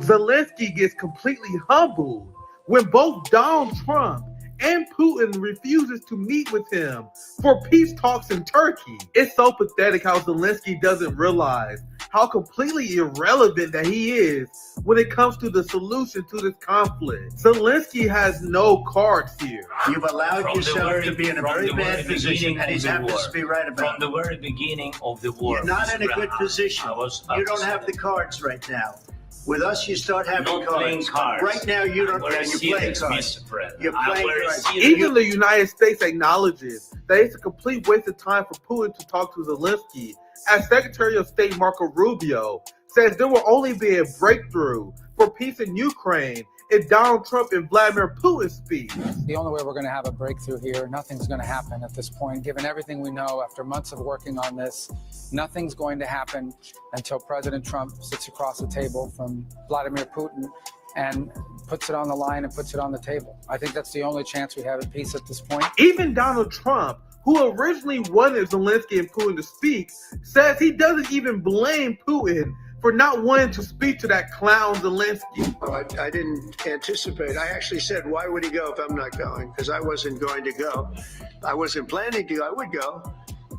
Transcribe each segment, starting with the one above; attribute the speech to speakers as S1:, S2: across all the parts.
S1: Zelensky gets completely humbled when both Donald Trump and Putin refuses to meet with him for peace talks in Turkey. It's so pathetic how Zelensky doesn't realize how completely irrelevant that he is when it comes to the solution to this conflict. Zelensky has no cards here.
S2: You've allowed yourself to be in a very bad position, and he happens to be right about it.
S3: From the very beginning of the war.
S2: You're not in a good position. You don't have the cards right now. With us, you start having cards. Right now, you don't. You're playing cards. You're playing cards.
S1: Even the United States acknowledges that it's a complete waste of time for Putin to talk to Zelensky, as Secretary of State Marco Rubio says there will only be a breakthrough for peace in Ukraine if Donald Trump and Vladimir Putin speak.
S4: The only way we're going to have a breakthrough here, nothing's going to happen at this point. Given everything we know after months of working on this, nothing's going to happen until President Trump sits across the table from Vladimir Putin and puts it on the line and puts it on the table. I think that's the only chance we have at peace at this point.
S1: Even Donald Trump, who originally wanted Zelensky and Putin to speak, says he doesn't even blame Putin for not wanting to speak to that clown Zelensky.
S5: Oh, I didn't anticipate. I actually said, why would he go if I'm not going? Because I wasn't going to go. I wasn't planning to go. I would go,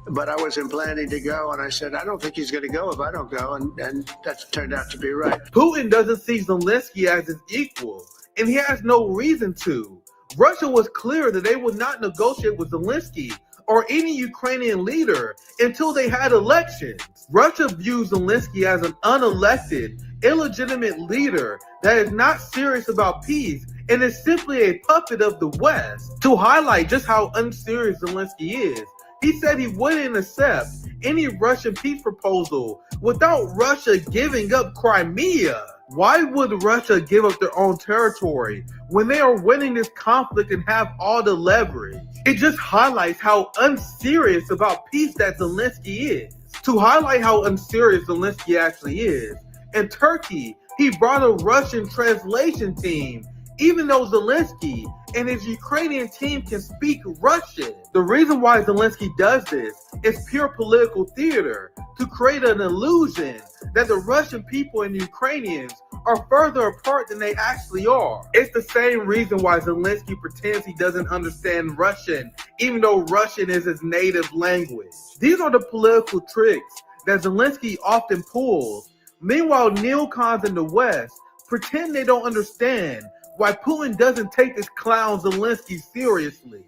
S5: but I wasn't planning to go. And I said, I don't think he's going to go if I don't go. And that turned out to be right.
S1: Putin doesn't see Zelensky as his equal, and he has no reason to. Russia was clear that they would not negotiate with Zelensky or any Ukrainian leader until they had elections. Russia views Zelensky as an unelected, illegitimate leader that is not serious about peace and is simply a puppet of the West. To highlight just how unserious Zelensky is, he said he wouldn't accept any Russian peace proposal without Russia giving up Crimea. Why would Russia give up their own territory when they are winning this conflict and have all the leverage? It just highlights how unserious about peace that Zelensky is. To highlight how unserious Zelensky actually is, in Turkey, he brought a Russian translation team, even though Zelensky and his Ukrainian team can speak Russian. The reason why Zelensky does this is pure political theater to create an illusion that the Russian people and Ukrainians are further apart than they actually are. It's the same reason why Zelensky pretends he doesn't understand Russian, even though Russian is his native language. These are the political tricks that Zelensky often pulls. Meanwhile, neocons in the West pretend they don't understand why Putin doesn't take this clown Zelensky seriously.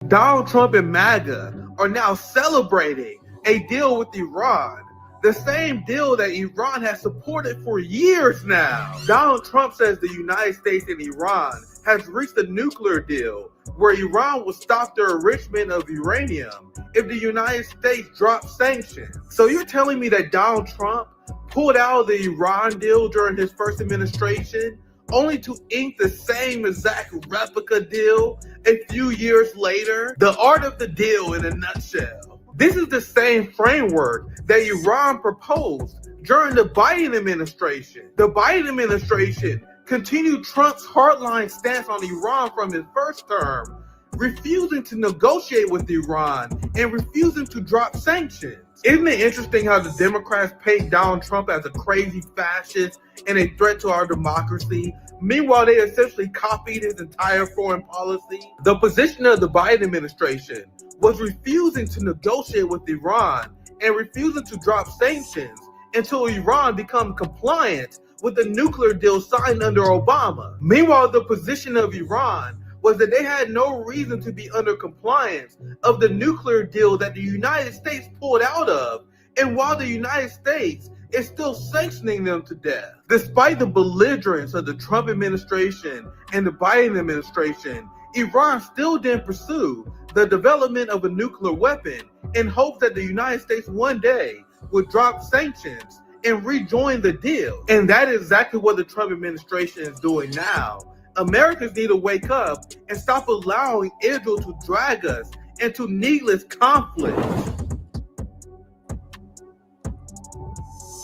S1: Donald Trump and MAGA are now celebrating a deal with Iran, the same deal that Iran has supported for years now. Donald Trump says the United States and Iran has reached a nuclear deal where Iran will stop the enrichment of uranium if the United States drops sanctions. So you're telling me that Donald Trump pulled out of the Iran deal during his first administration only to ink the same exact replica deal a few years later? The art of the deal in a nutshell. This is the same framework that Iran proposed during the Biden administration. The Biden administration continued Trump's hardline stance on Iran from his first term, refusing to negotiate with Iran and refusing to drop sanctions. Isn't it interesting how the Democrats paint Donald Trump as a crazy fascist and a threat to our democracy? Meanwhile, they essentially copied his entire foreign policy. The position of the Biden administration was refusing to negotiate with Iran and refusing to drop sanctions until Iran become compliant with the nuclear deal signed under Obama. Meanwhile, the position of Iran was that they had no reason to be under compliance of the nuclear deal that the United States pulled out of, and while the United States is still sanctioning them to death. Despite the belligerence of the Trump administration and the Biden administration, Iran still didn't pursue the development of a nuclear weapon in hopes that the United States one day would drop sanctions and rejoin the deal. And that is exactly what the Trump administration is doing now. Americans need to wake up and stop allowing Israel to drag us into needless conflict.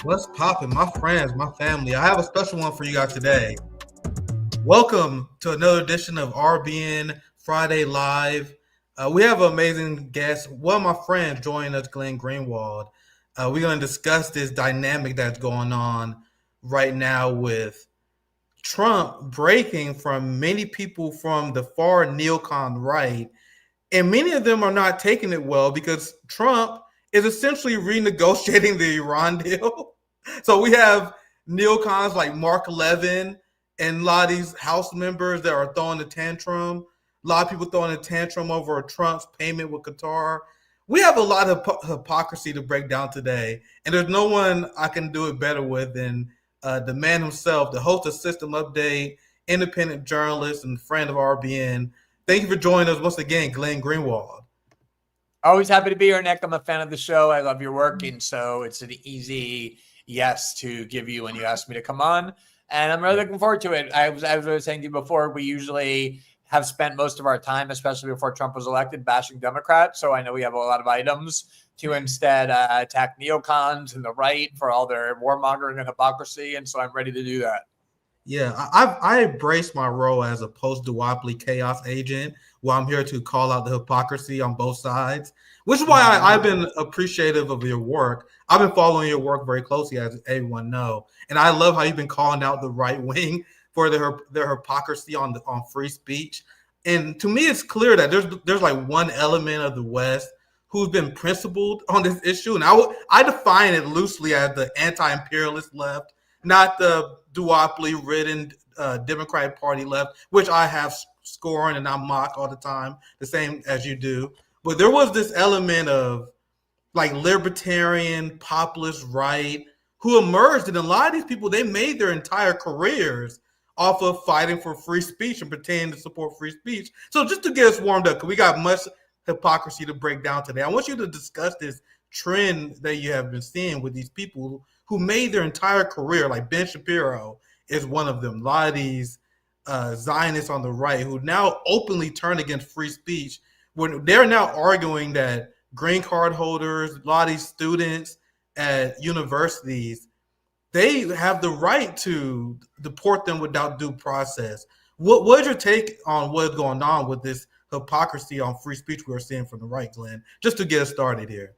S6: What's poppin', my friends, my family? I have a special one for you guys today. Welcome to another edition of RBN Friday Live. We have an amazing guest. One of my friends joining us, Glenn Greenwald. We're going to discuss this dynamic that's going on right now with Trump breaking from many people from the far neocon right. And many of them are not taking it well because Trump is essentially renegotiating the Iran deal. So we have neocons like Mark Levin and a lot of these House members that are throwing a tantrum. A lot of people throwing a tantrum over Trump's payment with Qatar. We have a lot of hypocrisy to break down today, and there's no one I can do it better with than the man himself, the host of System Update, independent journalist, and friend of RBN. Thank you for joining us once again, Glenn Greenwald.
S7: Always happy to be here, Nick. I'm a fan of the show. I love your work, and so it's an easy yes to give you when you asked me to come on, and I'm really looking forward to it. I was saying to you before, we usually have spent most of our time, especially before Trump was elected, bashing Democrats. So I know we have a lot of items to instead attack neocons and the right for all their warmongering and hypocrisy. And so I'm ready to do that.
S6: Yeah, I embrace my role as a post-duopoly chaos agent where I'm here to call out the hypocrisy on both sides, which is why I've been appreciative of your work. I've been following your work very closely, as everyone know. And I love how you've been calling out the right wing for their hypocrisy on free speech. And to me, it's clear that there's like one element of the West who's been principled on this issue. And I define it loosely as the anti-imperialist left, not the duopoly-ridden Democratic Party left, which I have scorn and I mock all the time, the same as you do. But there was this element of like libertarian, populist right who emerged. And a lot of these people, they made their entire careers off of fighting for free speech and pretending to support free speech. So just to get us warmed up, because we got much hypocrisy to break down today, I want you to discuss this trend that you have been seeing with these people who made their entire career, like Ben Shapiro is one of them. A lot of these Zionists on the right who now openly turn against free speech, when they're now arguing that green card holders, a lot of these students at universities, they have the right to deport them without due process. What's your take on what's going on with this hypocrisy on free speech we're seeing from the right, Glenn? Just to get us started here.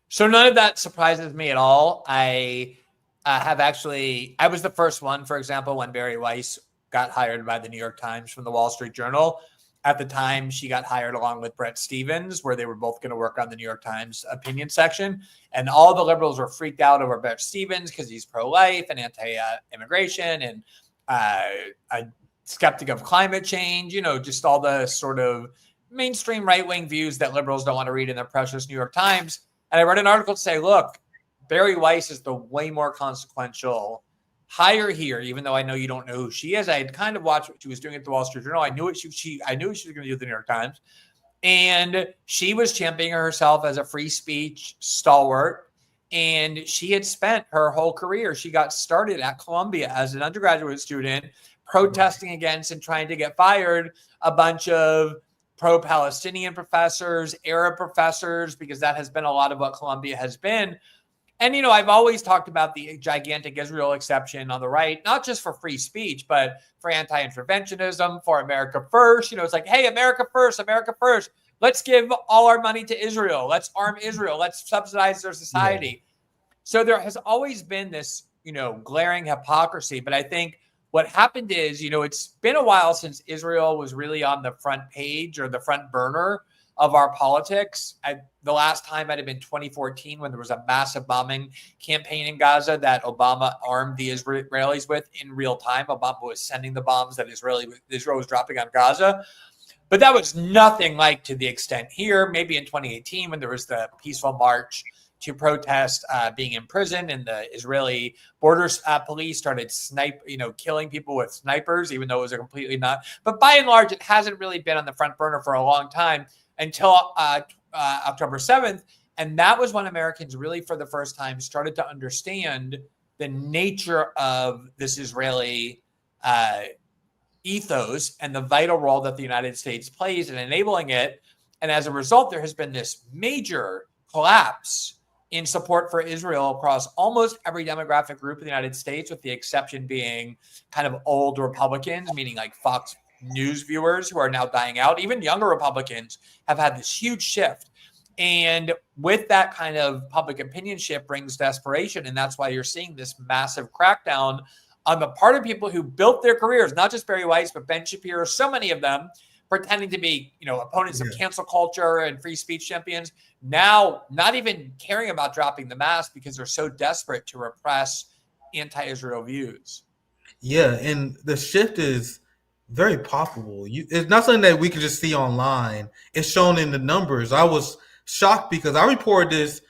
S7: So none of that surprises me at all. I was the first one, for example, when Bari Weiss got hired by the New York Times from the Wall Street Journal. At the time, she got hired along with Bret Stephens, where they were both going to work on the New York Times opinion section. And all the liberals were freaked out over Bret Stephens because he's pro-life and anti-immigration and a skeptic of climate change, just all the sort of mainstream right-wing views that liberals don't want to read in their precious New York Times. And I wrote an article to say, look, Bari Weiss is the way more consequential hire here, even though I know you don't know who she is. I had kind of watched what she was doing at the Wall Street Journal. I knew what she was going to do at the New York Times. And she was championing herself as a free speech stalwart. And she had spent her whole career. She got started at Columbia as an undergraduate student, protesting against and trying to get fired a bunch of pro-Palestinian professors, Arab professors, because that has been a lot of what Columbia has been. And, I've always talked about the gigantic Israel exception on the right, not just for free speech, but for anti-interventionism, for America first. It's like, hey, America first, America first. Let's give all our money to Israel. Let's arm Israel. Let's subsidize their society. Yeah. So there has always been this, glaring hypocrisy. But I think what happened is, it's been a while since Israel was really on the front page or the front burner of our politics. The last time might have been 2014 when there was a massive bombing campaign in Gaza that Obama armed the Israelis with in real time. Obama was sending the bombs that Israel was dropping on Gaza. But that was nothing like to the extent here. Maybe in 2018 when there was the peaceful march to protest being in prison and the Israeli border police started killing people with snipers, even though it was a completely not. But by and large, it hasn't really been on the front burner for a long time until October 7th. And that was when Americans really, for the first time, started to understand the nature of this Israeli ethos and the vital role that the United States plays in enabling it. And as a result, there has been this major collapse in support for Israel across almost every demographic group in the United States, with the exception being kind of old Republicans, meaning like Fox news viewers who are now dying out. Even younger Republicans have had this huge shift. And with that kind of public opinion shift brings desperation. And that's why you're seeing this massive crackdown on the part of people who built their careers, not just Barry Weiss, but Ben Shapiro, so many of them pretending to be, opponents of cancel culture and free speech champions, now not even caring about dropping the mask because they're so desperate to repress anti-Israel views.
S6: Yeah, and the shift is very palpable. It's not something that we can just see online. It's shown in the numbers. I was shocked because I reported this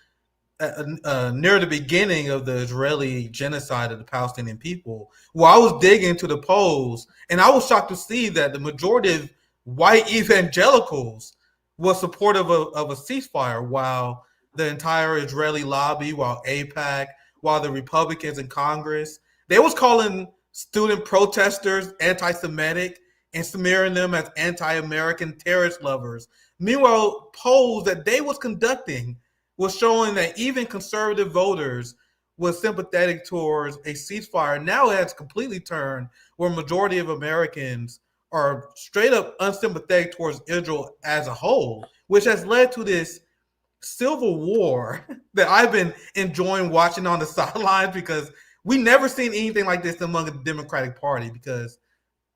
S6: near the beginning of the Israeli genocide of the Palestinian people, where I was digging into the polls, and I was shocked to see that the majority of white evangelicals was supportive of a ceasefire, while the entire Israeli lobby, while AIPAC, while the Republicans in Congress, they was calling student protesters anti-Semitic and smearing them as anti-American terrorist lovers. Meanwhile, polls that they was conducting was showing that even conservative voters were sympathetic towards a ceasefire. Now it has completely turned where a majority of Americans are straight up unsympathetic towards Israel as a whole, which has led to this civil war that I've been enjoying watching on the sidelines, because we never seen anything like this among the Democratic Party. Because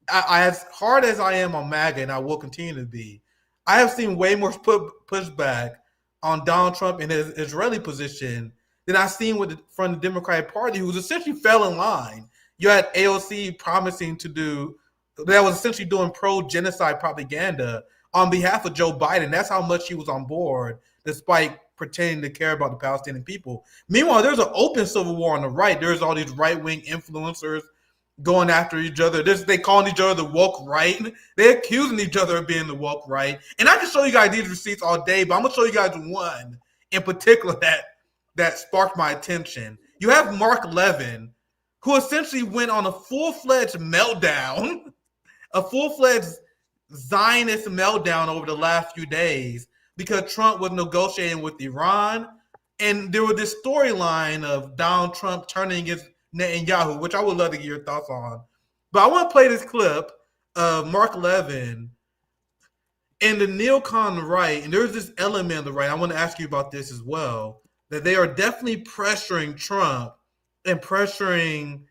S6: as hard as I am on MAGA, and I will continue to be, I have seen way more pushback on Donald Trump and his Israeli position than I've seen from the Democratic Party, who's essentially fell in line. You had AOC promising to do, that was essentially doing pro-genocide propaganda on behalf of Joe Biden. That's how much he was on board, despite pretending to care about the Palestinian people. Meanwhile, there's an open civil war on the right. There's all these right-wing influencers going after each other. They calling each other the woke right. They're accusing each other of being the woke right. And I can show you guys these receipts all day, but I'm going to show you guys one in particular that sparked my attention. You have Mark Levin, who essentially went on a full-fledged meltdown, a full-fledged Zionist meltdown over the last few days because Trump was negotiating with Iran. And there was this storyline of Donald Trump turning against Netanyahu, which I would love to get your thoughts on. But I want to play this clip of Mark Levin and the neocon right. And there's this element of the right, I want to ask you about this as well, that they are definitely pressuring Trump and pressuring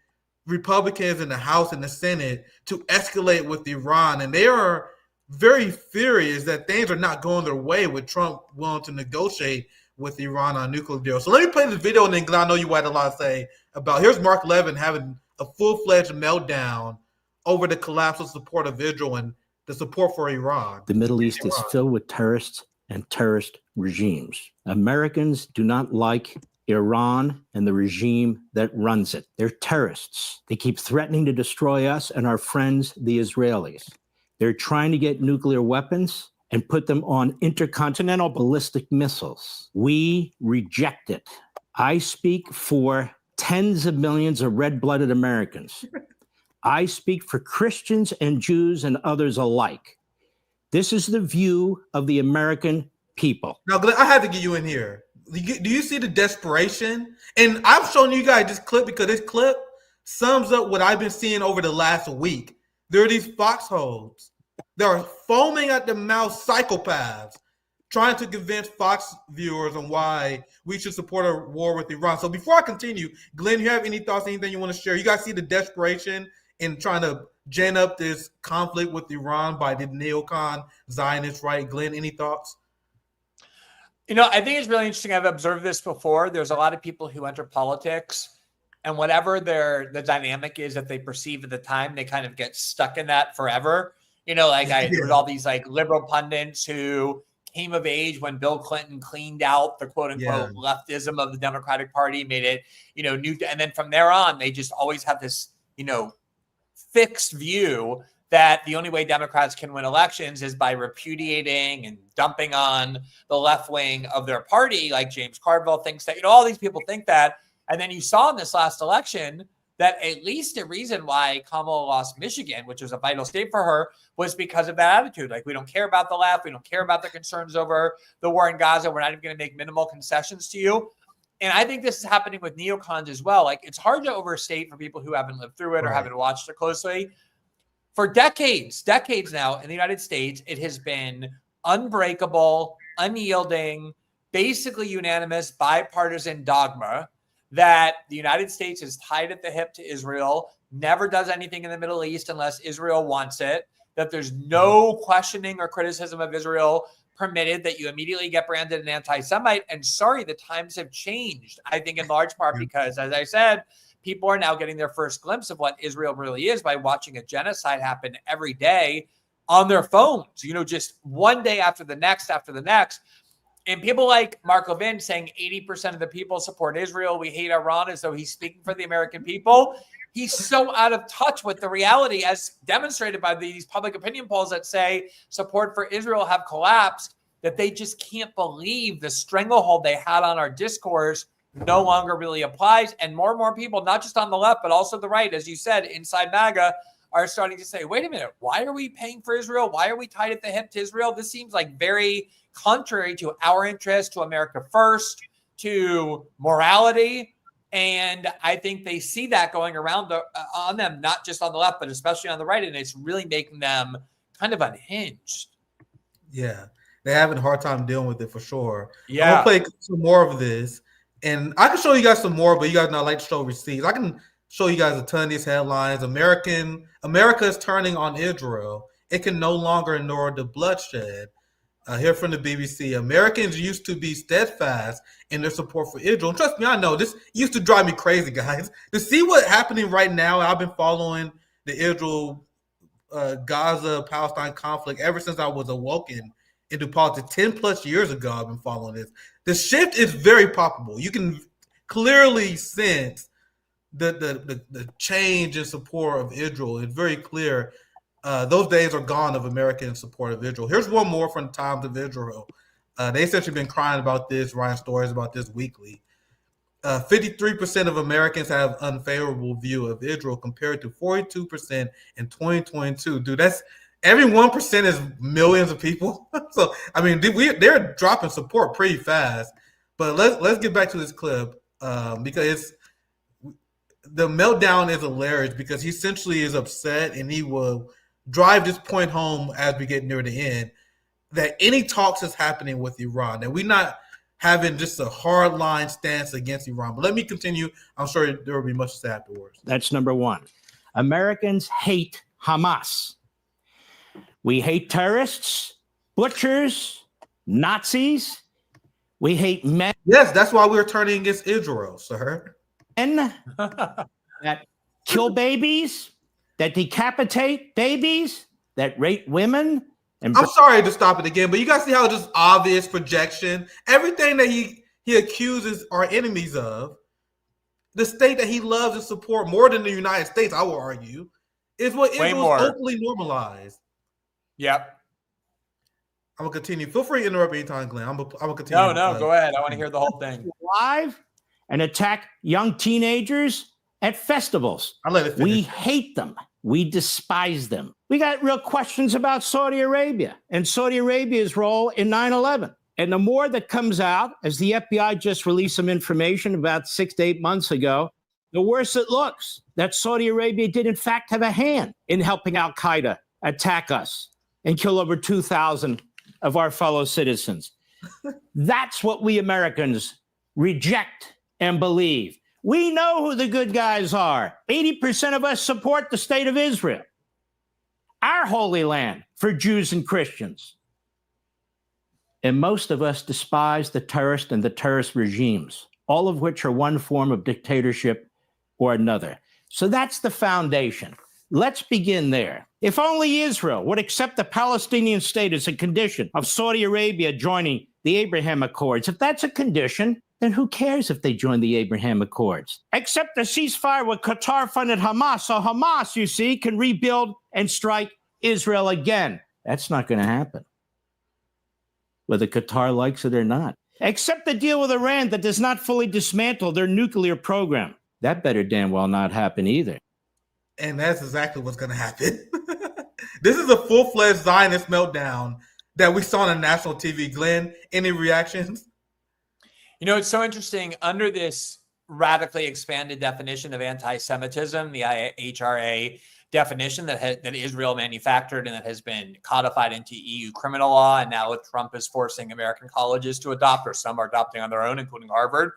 S6: Republicans in the House and the Senate to escalate with Iran. And they are very furious that things are not going their way with Trump willing to negotiate with Iran on a nuclear deal. So let me play this video, and then I know you had a lot to say about. Here's Mark Levin having a full-fledged meltdown over the collapse of support of Israel and the support for Iran.
S8: The Middle East is filled with terrorists and terrorist regimes. Americans do not like Iran and the regime that runs it. They're terrorists. They keep threatening to destroy us and our friends, the Israelis. They're trying to get nuclear weapons and put them on intercontinental ballistic missiles. We reject it. I speak for tens of millions of red-blooded Americans. I speak for Christians and Jews and others alike. This is the view of the American people.
S6: Now, Glenn, I had to get you in here. Do you see the desperation? And I've shown you guys this clip because this clip sums up what I've been seeing over the last week. There are these foxholes. There are foaming at the mouth psychopaths trying to convince Fox viewers on why we should support a war with Iran. So before I continue, Glenn, you have any thoughts, anything you want to share? You guys see the desperation in trying to gin up this conflict with Iran by the neocon Zionist right? Glenn, any thoughts?
S7: I think it's really interesting. I've observed this before. There's a lot of people who enter politics, and whatever the dynamic is that they perceive at the time, they kind of get stuck in that forever. There's all these liberal pundits who came of age when Bill Clinton cleaned out the quote unquote leftism of the Democratic Party, made it, new. And then from there on, they just always have this, fixed view that the only way Democrats can win elections is by repudiating and dumping on the left wing of their party. Like James Carville thinks that, all these people think that. And then you saw in this last election that at least a reason why Kamala lost Michigan, which was a vital state for her, was because of that attitude. Like, we don't care about the left. We don't care about the concerns over the war in Gaza. We're not even going to make minimal concessions to you. And I think this is happening with neocons as well. Like, it's hard to overstate for people who haven't lived through it or haven't watched it closely. For decades now in the United States, it has been unbreakable, unyielding, basically unanimous bipartisan dogma that the United States is tied at the hip to Israel, never does anything in the Middle East unless Israel wants it, that there's no questioning or criticism of Israel permitted, that you immediately get branded an anti-Semite. And sorry, the times have changed, I think in large part because, as I said, people are now getting their first glimpse of what Israel really is by watching a genocide happen every day on their phones, just one day after the next. And people like Mark Levin saying 80% of the people support Israel, we hate Iran, as though he's speaking for the American people. He's so out of touch with the reality, as demonstrated by these public opinion polls that say support for Israel have collapsed, that they just can't believe the stranglehold they had on our discourse no longer really applies. And more people, not just on the left, but also the right, as you said, inside MAGA, are starting to say, wait a minute, why are we paying for Israel? Why are we tied at the hip to Israel? This seems like very contrary to our interest, to America first, to morality. And I think they see that going around on them, not just on the left, but especially on the right. And it's really making them kind of unhinged.
S6: Yeah, they're having a hard time dealing with it for sure.
S7: Yeah.
S6: I'm going to play some more of this. And I can show you guys some more, but you guys not like to show receipts. I can show you guys a ton of these headlines. America is turning on Israel. It can no longer ignore the bloodshed. Here from the BBC, Americans used to be steadfast in their support for Israel. And trust me, I know this used to drive me crazy, guys. To see what's happening right now, I've been following the Israel, Gaza, Palestine conflict ever since I was awoken into politics 10 plus years ago. I've been following this. The shift is very palpable. You can clearly sense the change in support of Israel. It's very clear. Those days are gone of American support of Israel. Here's one more from the Times of Israel. They essentially been crying about this, writing stories about this weekly. 53% of Americans have unfavorable view of Israel compared to 42% in 2022. Dude, that's every 1% is millions of people. So, I mean, they're dropping support pretty fast. But let's get back to this clip because the meltdown is hilarious because he essentially is upset and he will drive this point home as we get near the end that any talks is happening with Iran, that we're not having just a hard line stance against Iran. But let me continue. I'm sure there will be much to say afterwards.
S8: That's number one. Americans hate Hamas. We hate terrorists, butchers, Nazis. We hate men.
S6: Yes, that's why we're turning against Israel, sir.
S8: That kill babies, that decapitate babies, that rape women. And
S6: I'm sorry to stop it again, but you guys see how just obvious projection, everything that he accuses our enemies of, the state that he loves and support more than the United States, I will argue, is what Israel is openly normalized.
S7: Yep.
S6: I'm gonna continue. Feel free to interrupt anytime, Glenn. I'm gonna continue.
S7: No, go ahead. I want to hear the whole thing.
S8: Live and attack young teenagers at festivals.
S6: I'll let it finish.
S8: We hate them. We despise them. We got real questions about Saudi Arabia and Saudi Arabia's role in 9/11. And the more that comes out, as the FBI just released some information about 6 to 8 months ago, the worse it looks that Saudi Arabia did in fact have a hand in helping Al-Qaeda attack us and kill over 2,000 of our fellow citizens. That's what we Americans reject and believe. We know who the good guys are. 80% of us support the state of Israel, our holy land for Jews and Christians. And most of us despise the terrorist and the terrorist regimes, all of which are one form of dictatorship or another. So that's the foundation. Let's begin there. If only Israel would accept the Palestinian state as a condition of Saudi Arabia joining the Abraham Accords, if that's a condition, then who cares if they join the Abraham Accords? Accept the ceasefire with Qatar-funded Hamas, so Hamas, you see, can rebuild and strike Israel again. That's not going to happen, whether Qatar likes it or not. Accept the deal with Iran that does not fully dismantle their nuclear program. That better damn well not happen either.
S6: And that's exactly what's going to happen. This is a full-fledged Zionist meltdown that we saw on national TV. Glenn, any reactions?
S7: You know, it's so interesting. Under this radically expanded definition of anti-Semitism, the IHRA definition that Israel manufactured and that has been codified into EU criminal law. And now Trump is forcing American colleges to adopt, or some are adopting on their own, including Harvard.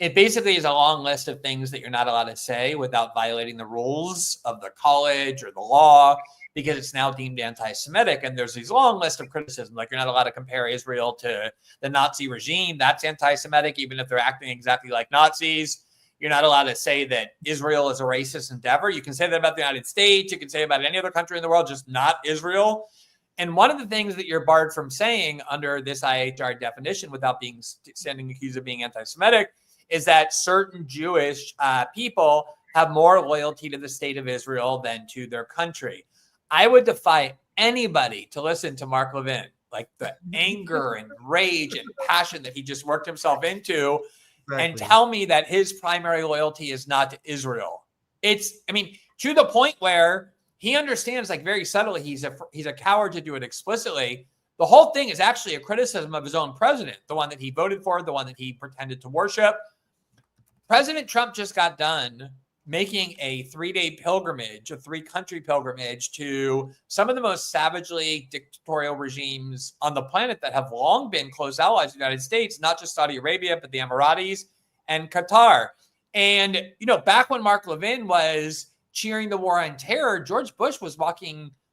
S7: It basically is a long list of things that you're not allowed to say without violating the rules of the college or the law, because it's now deemed anti-Semitic. And there's these long list of criticisms, like you're not allowed to compare Israel to the Nazi regime. That's anti-Semitic, even if they're acting exactly like Nazis. You're not allowed to say that Israel is a racist endeavor. You can say that about the United States. You can say about any other country in the world, just not Israel. And one of the things that you're barred from saying under this IHR definition without being standing accused of being anti-Semitic is that certain Jewish people have more loyalty to the state of Israel than to their country. I would defy anybody to listen to Mark Levin, like the anger and rage and passion that he just worked himself into, and tell me that his primary loyalty is not to Israel. To the point where he understands, like very subtly, he's a coward to do it explicitly. The whole thing is actually a criticism of his own president, the one that he voted for, the one that he pretended to worship. President Trump just got done making a 3-day pilgrimage, a 3-country pilgrimage to some of the most savagely dictatorial regimes on the planet that have long been close allies of the United States, not just Saudi Arabia, but the Emiratis and Qatar. And, back when Mark Levin was cheering the war on terror, George Bush was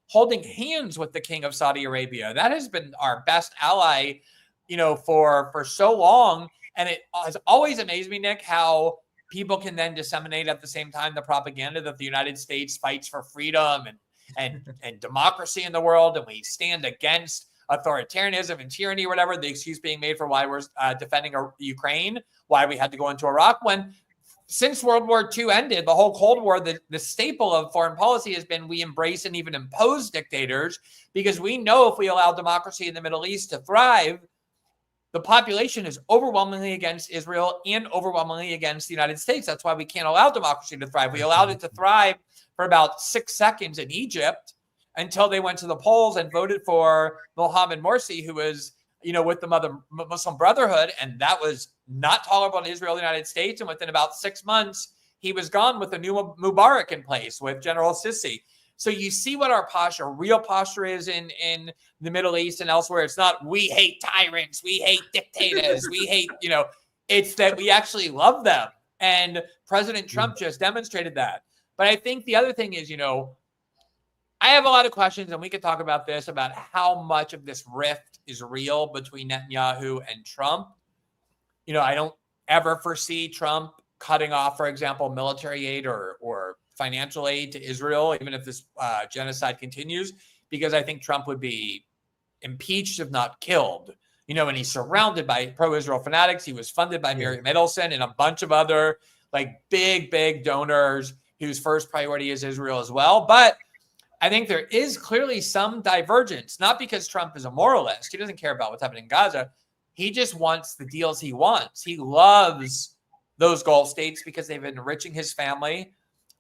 S7: holding hands with the king of Saudi Arabia. That has been our best ally, for so long. And it has always amazed me, Nick, how people can then disseminate at the same time the propaganda that the United States fights for freedom and democracy in the world, and we stand against authoritarianism and tyranny, or whatever, the excuse being made for why we're defending Ukraine, why we had to go into Iraq, when since World War II ended, the whole Cold War, the staple of foreign policy has been we embrace and even impose dictators, because we know if we allow democracy in the Middle East to thrive, the population is overwhelmingly against Israel and overwhelmingly against the United States. That's why we can't allow democracy to thrive. We allowed it to thrive for about 6 seconds in Egypt until they went to the polls and voted for Mohammed Morsi, who was, with the Muslim Brotherhood. And that was not tolerable in Israel and the United States. And within about 6 months, he was gone with a new Mubarak in place with General Sisi. So you see what our real posture is in the Middle East and elsewhere. It's not we hate tyrants, we hate dictators, we hate, it's that we actually love them. And President Trump just demonstrated that. But I think the other thing is, I have a lot of questions, and we could talk about this, about how much of this rift is real between Netanyahu and Trump. I don't ever foresee Trump cutting off, for example, military aid or financial aid to Israel, even if this genocide continues, because I think Trump would be impeached, if not killed. And he's surrounded by pro-Israel fanatics. He was funded by Miriam Edelson and a bunch of other big donors whose first priority is Israel as well. But I think there is clearly some divergence, not because Trump is a moralist. He doesn't care about what's happening in Gaza. He just wants the deals he wants. He loves those Gulf states because they've been enriching his family.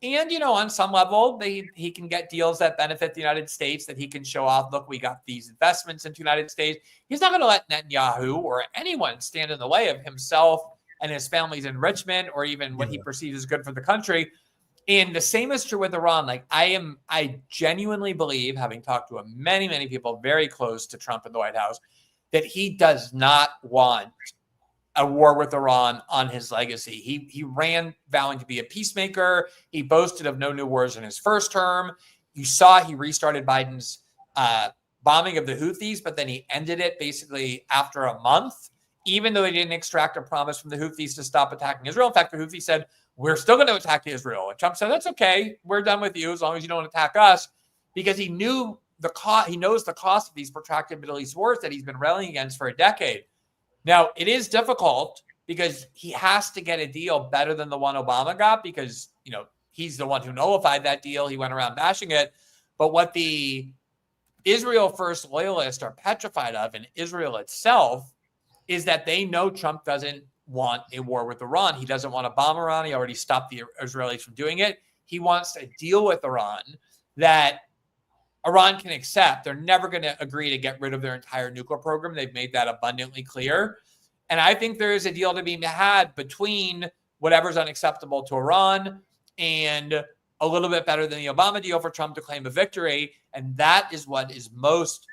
S7: And, on some level, he can get deals that benefit the United States, that he can show off, look, we got these investments into the United States. He's not going to let Netanyahu or anyone stand in the way of himself and his family's enrichment, or even what he perceives as good for the country. And the same is true with Iran. I genuinely believe, having talked to many, many people very close to Trump in the White House, that he does not want a war with Iran on his legacy. He ran vowing to be a peacemaker. He boasted of no new wars in his first term. You saw he restarted Biden's bombing of the Houthis, but then he ended it basically after a month, even though he didn't extract a promise from the Houthis to stop attacking Israel. In fact, the Houthis said, we're still going to attack Israel. And Trump said, that's okay. We're done with you as long as you don't attack us, because he knew the cost. He knows the cost of these protracted Middle East wars that he's been rallying against for a decade. Now, it is difficult because he has to get a deal better than the one Obama got, because, he's the one who nullified that deal. He went around bashing it. But what the Israel first loyalists are petrified of in Israel itself is that they know Trump doesn't want a war with Iran. He doesn't want to bomb Iran. He already stopped the Israelis from doing it. He wants a deal with Iran that Iran can accept. They're never going to agree to get rid of their entire nuclear program. They've made that abundantly clear. And I think there is a deal to be had between whatever's unacceptable to Iran and a little bit better than the Obama deal for Trump to claim a victory. And that is what is most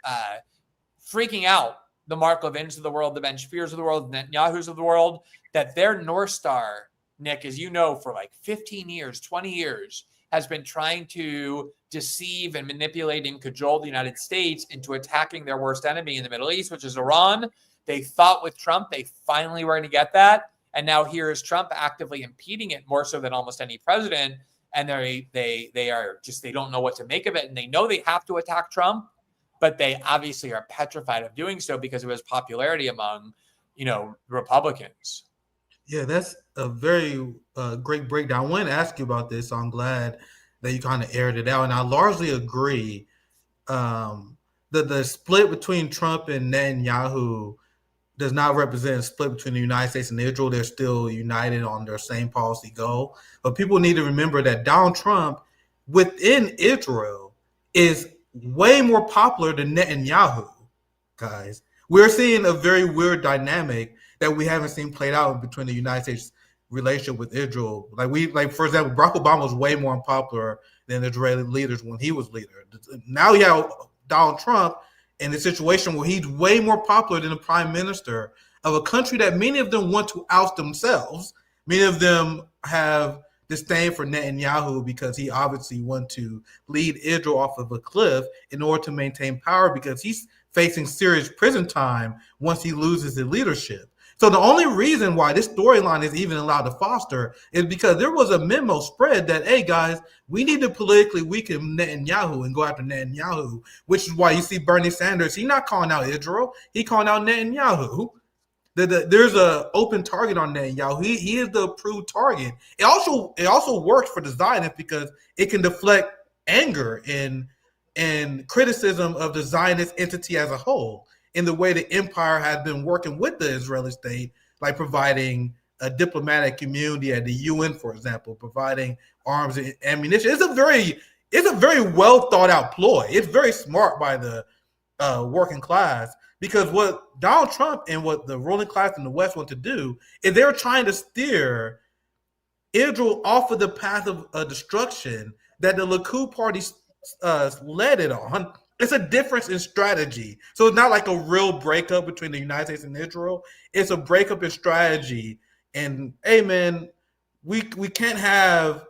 S7: freaking out the Mark Levins of the world, the Ben Shapirs of the world, the Netanyahus of the world, that their North Star, Nick, as you know, for like 15 years, 20 years, has been trying to deceive and manipulate and cajole the United States into attacking their worst enemy in the Middle East, which is Iran. They thought with Trump, they finally were going to get that. And now here is Trump actively impeding it more so than almost any president. And they are just, they don't know what to make of it. And they know they have to attack Trump, but they obviously are petrified of doing so because of his popularity among, Republicans.
S6: Yeah, that's a very great breakdown. I wanted to ask you about this, so I'm glad that you kind of aired it out. And I largely agree that the split between Trump and Netanyahu does not represent a split between the United States and Israel. They're still united on their same policy goal. But people need to remember that Donald Trump within Israel is way more popular than Netanyahu, guys. We're seeing a very weird dynamic that we haven't seen played out between the United States relationship with Israel. For example, Barack Obama was way more unpopular than the Israeli leaders when he was leader. Now you have Donald Trump in a situation where he's way more popular than the prime minister of a country that many of them want to oust themselves. Many of them have disdain for Netanyahu because he obviously wanted to lead Israel off of a cliff in order to maintain power because he's facing serious prison time once he loses his leadership. So the only reason why this storyline is even allowed to foster is because there was a memo spread that, hey, guys, we need to politically weaken Netanyahu and go after Netanyahu, which is why you see Bernie Sanders, he's not calling out Israel, he's calling out Netanyahu. There's an open target on Netanyahu. He is the approved target. It also works for the Zionists because it can deflect anger and criticism of the Zionist entity as a whole, in the way the empire has been working with the Israeli state, like providing a diplomatic community at the UN, for example, providing arms and ammunition. It's a very well thought out ploy. It's very smart by the working class, because what Donald Trump and what the ruling class in the West want to do is they're trying to steer Israel off of the path of destruction that the Likud party led it on. It's a difference in strategy. So it's not like a real breakup between the United States and Israel. It's a breakup in strategy. And hey, man, we can't have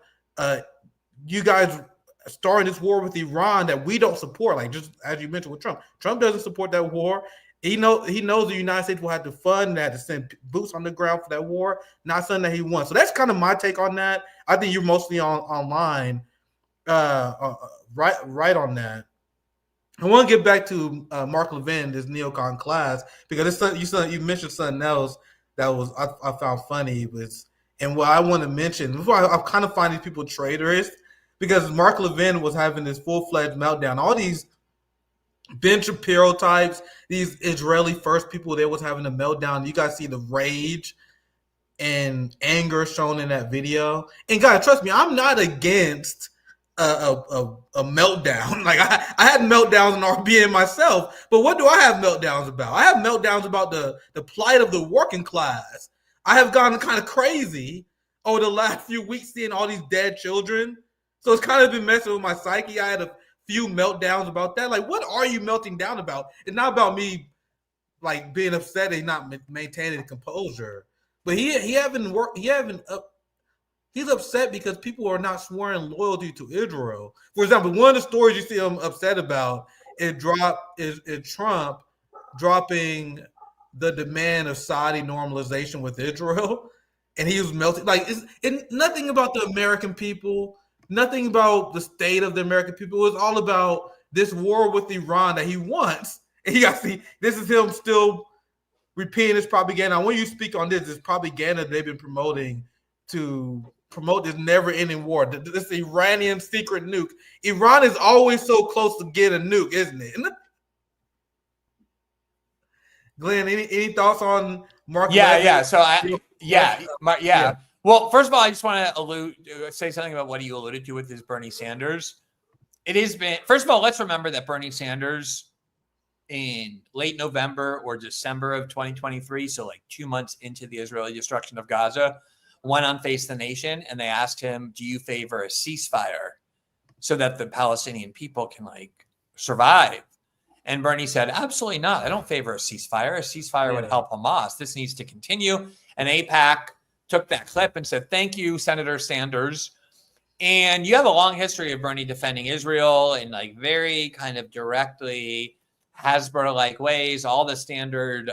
S6: you guys starting this war with Iran that we don't support. Like, just as you mentioned with Trump, Trump doesn't support that war. He knows the United States will have to fund that, to send boots on the ground for that war, not something that he wants. So that's kind of my take on that. I think you're mostly online, right on that. I want to get back to Mark Levin, this neocon class, because you mentioned something else that I found funny and what I want to mention before I kind of find these people traitorous, because Mark Levin was having this full-fledged meltdown. All these Ben Shapiro types, these Israeli first people, they was having a meltdown. You guys see the rage and anger shown in that video. And guys, trust me, I'm not against a meltdown. Like I had meltdowns in RBN myself, but what do I have meltdowns about? I have meltdowns about the plight of the working class. I have gone kind of crazy over the last few weeks seeing all these dead children. So it's kind of been messing with my psyche. I had a few meltdowns about that. Like, what are you melting down about? It's not about me like being upset and not maintaining composure, but he's upset because people are not swearing loyalty to Israel. For example, one of the stories you see him upset about is Trump dropping the demand of Saudi normalization with Israel, and he was melting. Like, it's nothing about the American people, nothing about the state of the American people. It's all about this war with Iran that he wants. And you got to see, this is him still repeating his propaganda. When you speak on this propaganda they've been promoting to promote this never-ending war, this Iranian secret nuke. Iran is always so close to getting a nuke, isn't it? Glenn, any thoughts on Mark?
S7: Yeah. So yeah. Well, first of all, I just want to say something about what you alluded to with his Bernie Sanders. It has been, first of all, let's remember that Bernie Sanders in late November or December of 2023, so like 2 months into the Israeli destruction of Gaza, went on Face the Nation and they asked him, do you favor a ceasefire so that the Palestinian people can like survive? And Bernie said, absolutely not. I don't favor a ceasefire. A ceasefire would help Hamas. This needs to continue. And AIPAC took that clip and said, thank you, Senator Sanders. And you have a long history of Bernie defending Israel in like very kind of directly Hasbro-like ways, all the standard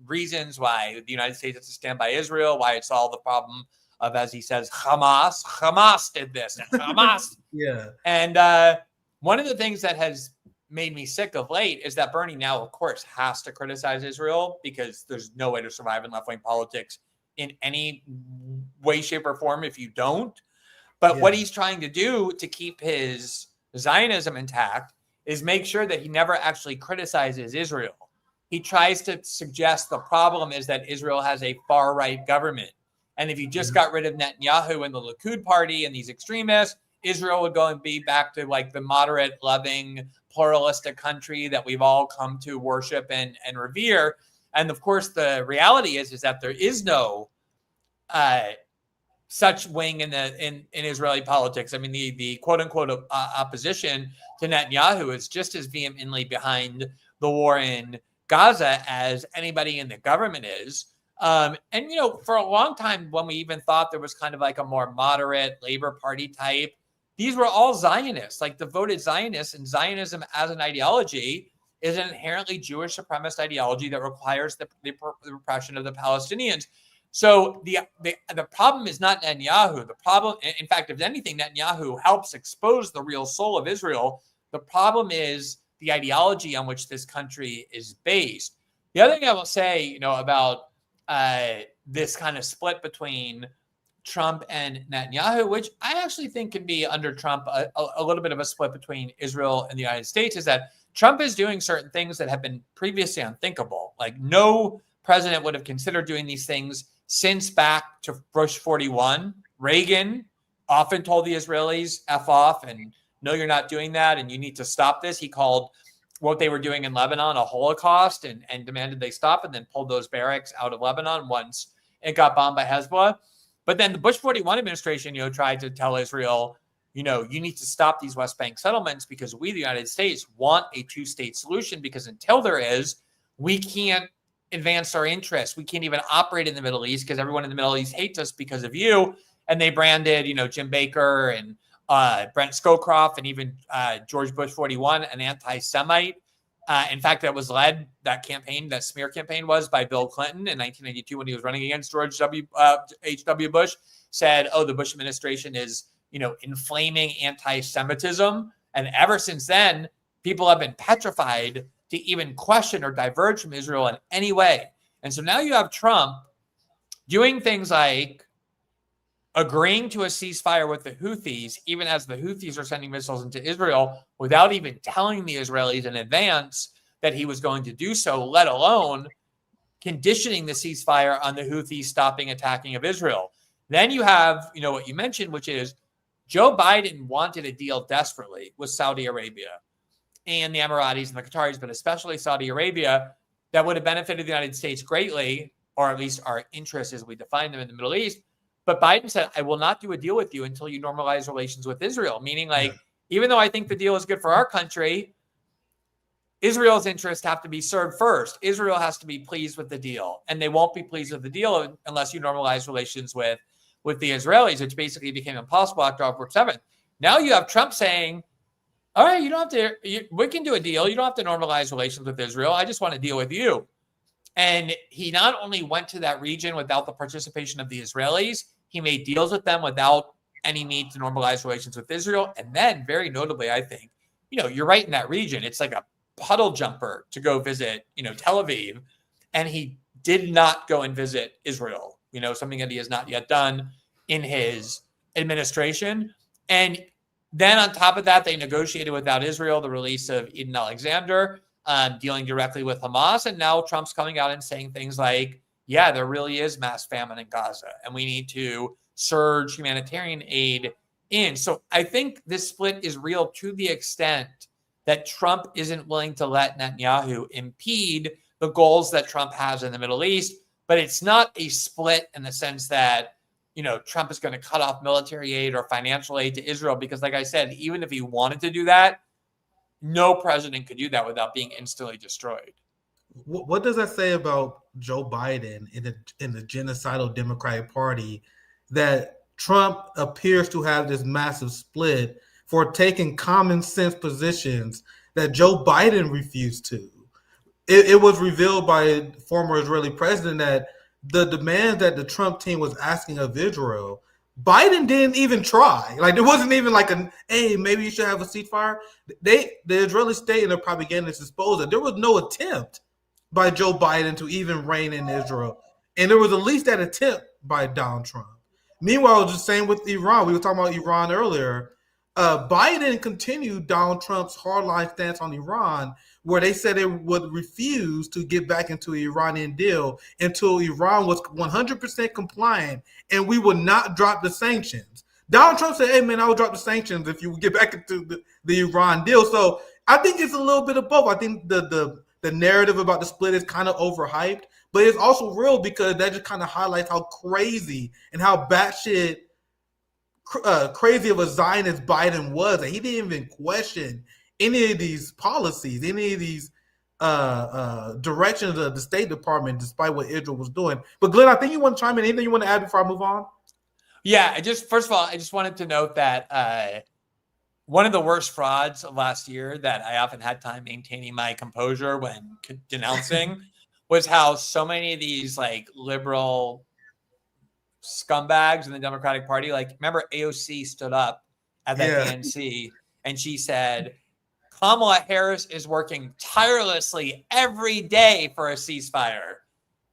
S7: reasons why the United States has to stand by Israel, why it's all the problem of, as he says, Hamas did this, and Hamas. And one of the things that has made me sick of late is that Bernie now, of course, has to criticize Israel because there's no way to survive in left-wing politics in any way, shape, or form if you don't. But what he's trying to do to keep his Zionism intact is make sure that he never actually criticizes Israel. He tries to suggest the problem is that Israel has a far-right government. And if you just got rid of Netanyahu and the Likud party and these extremists, Israel would go and be back to like the moderate, loving, pluralistic country that we've all come to worship and revere. And of course, the reality is that there is no such wing in Israeli politics. I mean, the quote unquote opposition to Netanyahu is just as vehemently behind the war in Gaza as anybody in the government is. And, you know, for a long time, when we even thought there was kind of like a more moderate Labor Party type, these were all Zionists, like devoted Zionists. And Zionism as an ideology is an inherently Jewish supremacist ideology that requires the repression of the Palestinians. So the problem is not Netanyahu. The problem, in fact, if anything, Netanyahu helps expose the real soul of Israel. The problem is the ideology on which this country is based. The other thing I will say, you know, about this kind of split between Trump and Netanyahu, which I actually think can be under Trump a little bit of a split between Israel and the United States, is that Trump is doing certain things that have been previously unthinkable. Like no president would have considered doing these things since back to Bush 41. Reagan often told the Israelis, F off, and no, you're not doing that, and you need to stop this. He called what they were doing in Lebanon a Holocaust and demanded they stop, and then pulled those barracks out of Lebanon once it got bombed by Hezbollah. But then the Bush 41 administration, you know, tried to tell Israel, you know, you need to stop these West Bank settlements because we, the United States, want a two-state solution, because until there is, we can't advance our interests. We can't even operate in the Middle East because everyone in the Middle East hates us because of you. And they branded, you know, Jim Baker and Brent Scowcroft and even George Bush 41 an anti-Semite. In fact, that was led, that campaign, that smear campaign was by Bill Clinton in 1992 when he was running against George H.W. Bush, said, oh, the Bush administration is, you know, inflaming anti-Semitism. And ever since then, people have been petrified to even question or diverge from Israel in any way. And so now you have Trump doing things like agreeing to a ceasefire with the Houthis, even as the Houthis are sending missiles into Israel, without even telling the Israelis in advance that he was going to do so, let alone conditioning the ceasefire on the Houthis stopping attacking of Israel. Then you have, you know, what you mentioned, which is Joe Biden wanted a deal desperately with Saudi Arabia and the Emiratis and the Qataris, but especially Saudi Arabia, that would have benefited the United States greatly, or at least our interests as we define them in the Middle East. But Biden said, I will not do a deal with you until you normalize relations with Israel, meaning like, even though I think the deal is good for our country, Israel's interests have to be served first. Israel has to be pleased with the deal, and they won't be pleased with the deal unless you normalize relations with the Israelis, which basically became impossible after October 7th. Now you have Trump saying, all right, you don't have to, we can do a deal. You don't have to normalize relations with Israel. I just want to deal with you. And he not only went to that region without the participation of the Israelis, he made deals with them without any need to normalize relations with Israel. And then, very notably, I think, you know, you're right in that region. It's like a puddle jumper to go visit, you know, Tel Aviv. And he did not go and visit Israel, you know, something that he has not yet done in his administration. And then on top of that, they negotiated without Israel the release of Eden Alexander, dealing directly with Hamas. And now Trump's coming out and saying things like, yeah, there really is mass famine in Gaza, and we need to surge humanitarian aid in. So I think this split is real to the extent that Trump isn't willing to let Netanyahu impede the goals that Trump has in the Middle East. But it's not a split in the sense that Trump is going to cut off military aid or financial aid to Israel, because like I said, even if he wanted to do that, no president could do that without being instantly destroyed.
S6: What does that say about Joe Biden in the genocidal Democratic Party, that Trump appears to have this massive split for taking common sense positions that Joe Biden refused to? It was revealed by former Israeli president that the demands that the Trump team was asking of Israel, Biden didn't even try. Like, there wasn't even like hey, maybe you should have a ceasefire. The Israeli state and their propagandists exposed that there was no attempt by Joe Biden to even reign in Israel. And there was at least that attempt by Donald Trump. Meanwhile, just same with Iran. We were talking about Iran earlier. Biden continued Donald Trump's hardline stance on Iran, where they said it would refuse to get back into the Iranian deal until Iran was 100% compliant, and we would not drop the sanctions. Donald Trump said, hey, man, I will drop the sanctions if you get back into the Iran deal. So I think it's a little bit of both. I think the narrative about the split is kind of overhyped, but it's also real because that just kind of highlights how crazy and how batshit crazy of a Zionist Biden was, that he didn't even question any of these policies, any of these directions of the State Department, despite what Israel was doing. But Glenn, I think you want to chime in. Anything you want to add before I move on?
S7: Yeah, first of all, I just wanted to note that one of the worst frauds of last year that I often had time maintaining my composure when denouncing was how so many of these like liberal scumbags in the Democratic Party, like, remember AOC stood up at that DNC and she said, Kamala Harris is working tirelessly every day for a ceasefire.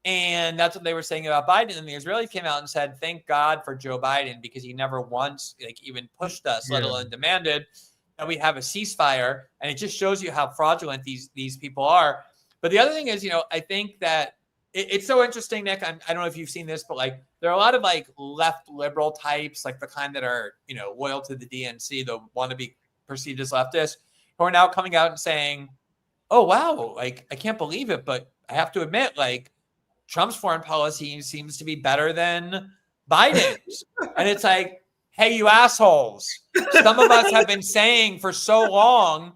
S7: And that's what they were saying about Biden. And the Israelis came out and said, thank God for Joe Biden, because he never once even pushed us, let alone demanded that we have a ceasefire. And it just shows you how fraudulent these people are. But the other thing is, I think that it's so interesting, Nick. I don't know if you've seen this, but like there are a lot of like left liberal types, like the kind that are, loyal to the DNC, that want to be perceived as leftist, who are now coming out and saying, oh, wow, like, I can't believe it, but I have to admit, like, Trump's foreign policy seems to be better than Biden's. And it's like, hey, you assholes. Some of us have been saying for so long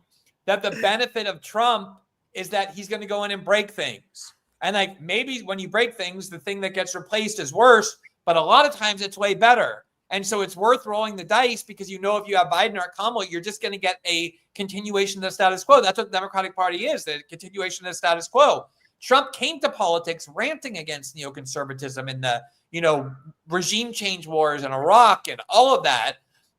S7: that the benefit of Trump is that he's going to go in and break things. And like, maybe when you break things, the thing that gets replaced is worse, but a lot of times it's way better. And so it's worth rolling the dice, because if you have Biden or Kamala, you're just going to get a continuation of the status quo. That's what the Democratic Party is, the continuation of the status quo. Trump came to politics ranting against neoconservatism and the, regime change wars in Iraq and all of that.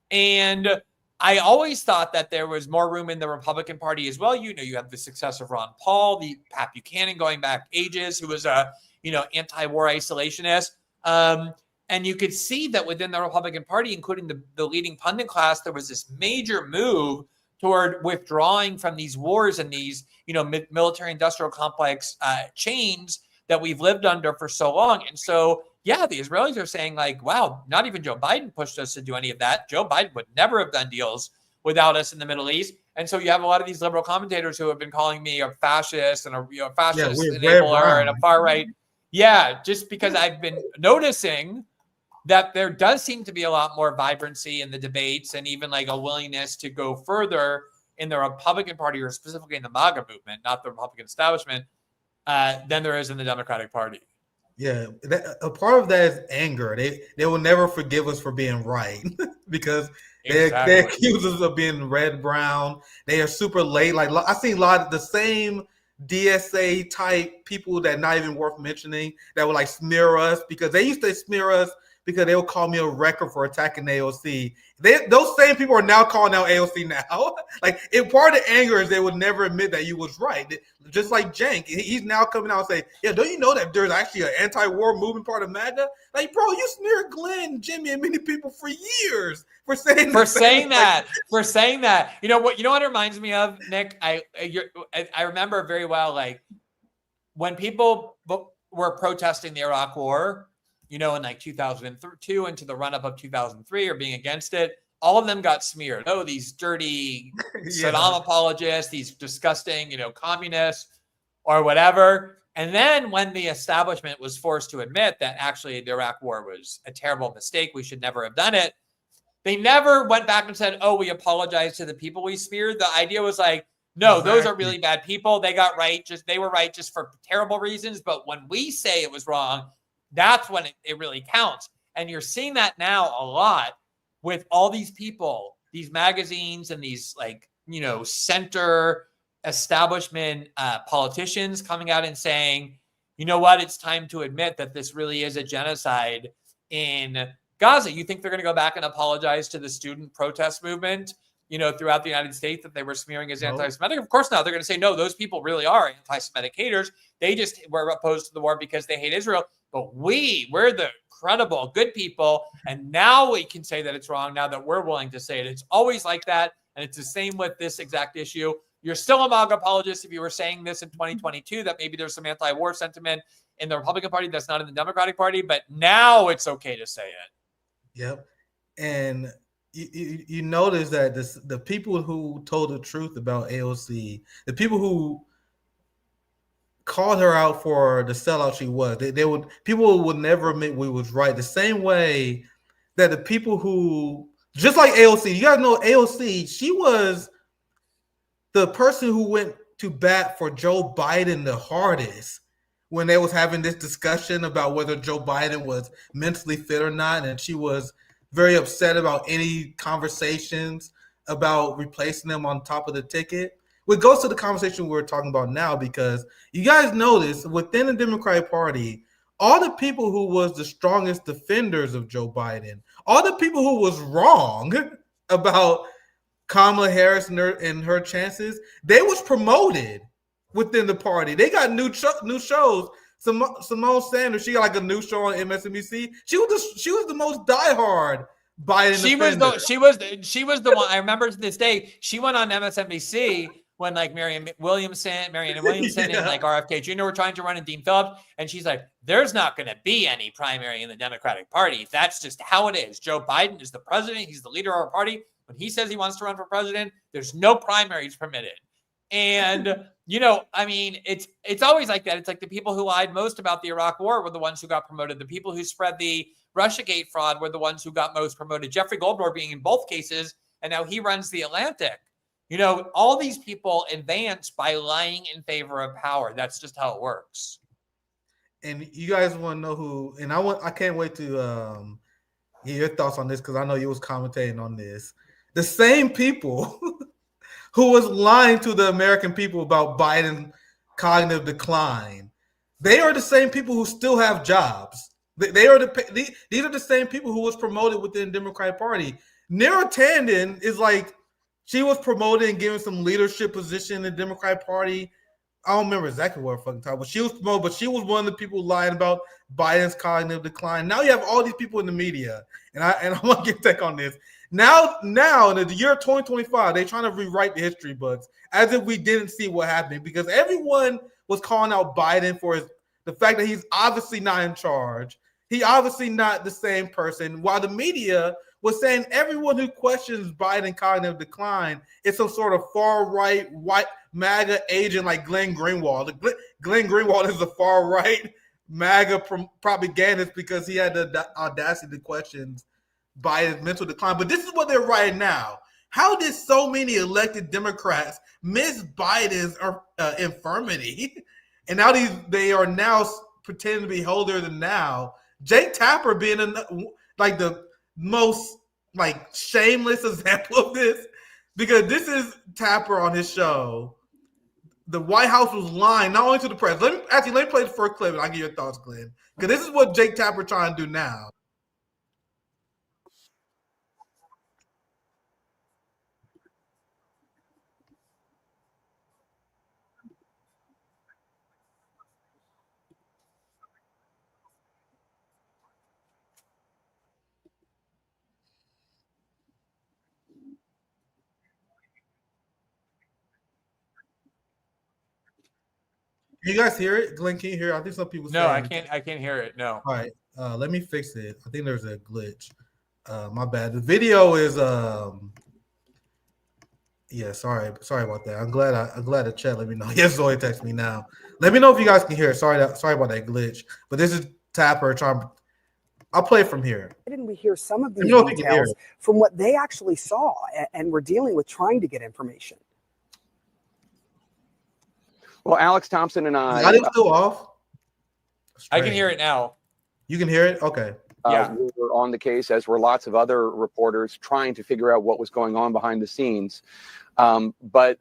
S7: And I always thought that there was more room in the Republican Party as well. You have the success of Ron Paul, the Pat Buchanan going back ages, who was a, anti-war isolationist. And you could see that within the Republican Party, including the leading pundit class, there was this major move toward withdrawing from these wars and these, military industrial complex chains that we've lived under for so long. And so, yeah, the Israelis are saying like, wow, not even Joe Biden pushed us to do any of that. Joe Biden would never have done deals without us in the Middle East. And so you have a lot of these liberal commentators who have been calling me a fascist and a fascist enabler and a far right. Yeah, just because I've been noticing that there does seem to be a lot more vibrancy in the debates and even like a willingness to go further in the Republican Party, or specifically in the MAGA movement, not the Republican establishment, than there is in the Democratic Party.
S6: Yeah, a part of that is anger. They will never forgive us for being right because they accuse us of being red, brown. They are super late. Like, I've seen a lot of the same DSA type people that not even worth mentioning that would like smear us, because they used to smear us because they would call me a wrecker for attacking AOC. Those same people are now calling out AOC now. Like, part of the anger is they would never admit that you was right. Just like Cenk, he's now coming out and saying, yeah, don't you know that there's actually an anti-war movement part of MAGA? Like, bro, you smeared Glenn, Jimmy, and many people for years for saying that. You know what it reminds me of, Nick? I remember very well, like, when people were protesting the Iraq War, in like 2002 into the run-up of 2003, or being against it, all of them got smeared. Oh, these dirty Saddam apologists, these disgusting, communists or whatever.
S7: And then when the establishment was forced to admit that actually the Iraq war was a terrible mistake, we should never have done it, they never went back and said, oh, we apologize to the people we smeared. The idea was like, no, those are really bad people. They got right. They were right just for terrible reasons. But when we say it was wrong, that's when it really counts. And you're seeing that now a lot with all these people, these magazines and these center establishment politicians coming out and saying, you know what, it's time to admit that this really is a genocide in Gaza. You think they're going to go back and apologize to the student protest movement, throughout the United States that they were smearing as anti-Semitic? Of course not. They're going to say, no, those people really are anti-Semitic haters. They just were opposed to the war because they hate Israel. But we're the credible, good people. And now we can say that it's wrong now that we're willing to say it. It's always like that. And it's the same with this exact issue. You're still a MAGA apologist if you were saying this in 2022, that maybe there's some anti-war sentiment in the Republican Party that's not in the Democratic Party. But now it's okay to say it.
S6: Yep. And you notice that the people who told the truth about AOC, the people who called her out for the sellout she was, people would never admit we was right. The same way that the people who, just like AOC, you guys know AOC, she was the person who went to bat for Joe Biden the hardest when they was having this discussion about whether Joe Biden was mentally fit or not, and she was very upset about any conversations about replacing them on top of the ticket. Which goes to the conversation we're talking about now, because you guys notice within the Democratic Party, all the people who was the strongest defenders of Joe Biden, all the people who was wrong about Kamala Harris and her chances, they was promoted within the party. They got new shows. Simone Sanders, she got like a new show on MSNBC. She was the most diehard Biden defender.
S7: She was the one. I remember to this day. She went on MSNBC when like Marianne Williamson and like RFK Jr. were trying to run, and Dean Phillips, and she's like, "There's not going to be any primary in the Democratic Party. That's just how it is. Joe Biden is the president. He's the leader of our party. When he says he wants to run for president, there's no primaries permitted." And I mean, it's always like that. It's like the people who lied most about the Iraq war were the ones who got promoted. The people who spread the Russiagate fraud were the ones who got most promoted. Jeffrey Goldberg being in both cases, and now he runs the Atlantic. All these people advance by lying in favor of power. That's just how it works.
S6: And you guys want to know who? And I can't wait to get your thoughts on this, because I know you was commentating on this. The same people who was lying to the American people about Biden's cognitive decline, they are the same people who still have jobs. These are the same people who was promoted within the Democratic Party. Neera Tanden is like, she was promoted and given some leadership position in the Democratic Party. I don't remember exactly what her fucking title, but she was promoted, but she was one of the people lying about Biden's cognitive decline. Now you have all these people in the media, and I want to get take on this. Now in the year 2025, they're trying to rewrite the history books as if we didn't see what happened, because everyone was calling out Biden for the fact that he's obviously not in charge. He obviously not the same person, while the media was saying everyone who questions Biden cognitive decline is some sort of far-right white MAGA agent like Glenn Greenwald. Glenn Greenwald is a far-right MAGA propagandist because he had the audacity to question Biden's mental decline. But this is what they're writing now. How did so many elected Democrats miss Biden's infirmity? And now they are now pretending to be holier than now. Jake Tapper being the most shameless example of this, because this is Tapper on his show. The White House was lying not only to the press. Let me play the first clip and I'll get your thoughts, Glenn. Because this is what Jake Tapper trying to do now. Can you guys hear it? Glenn, can you hear it? I think some people
S7: No, I can't hear it. No.
S6: All right. Let me fix it. I think there's a glitch. My bad. The video is sorry about that. I'm glad the chat let me know. Yes, Zoe texted me now. Let me know if you guys can hear it. Sorry about that glitch. But this is Tapper trying. I'll play it from here.
S9: Didn't we hear some of these
S6: Let me know if you can hear
S9: details
S6: it.
S9: from what they actually saw and were dealing with trying to get information?
S10: Well, Alex Thompson and
S6: Is that still off?
S7: I can hear it now.
S6: You can hear it? Okay.
S7: Yeah.
S10: We were on the case, as were lots of other reporters, trying to figure out what was going on behind the scenes. But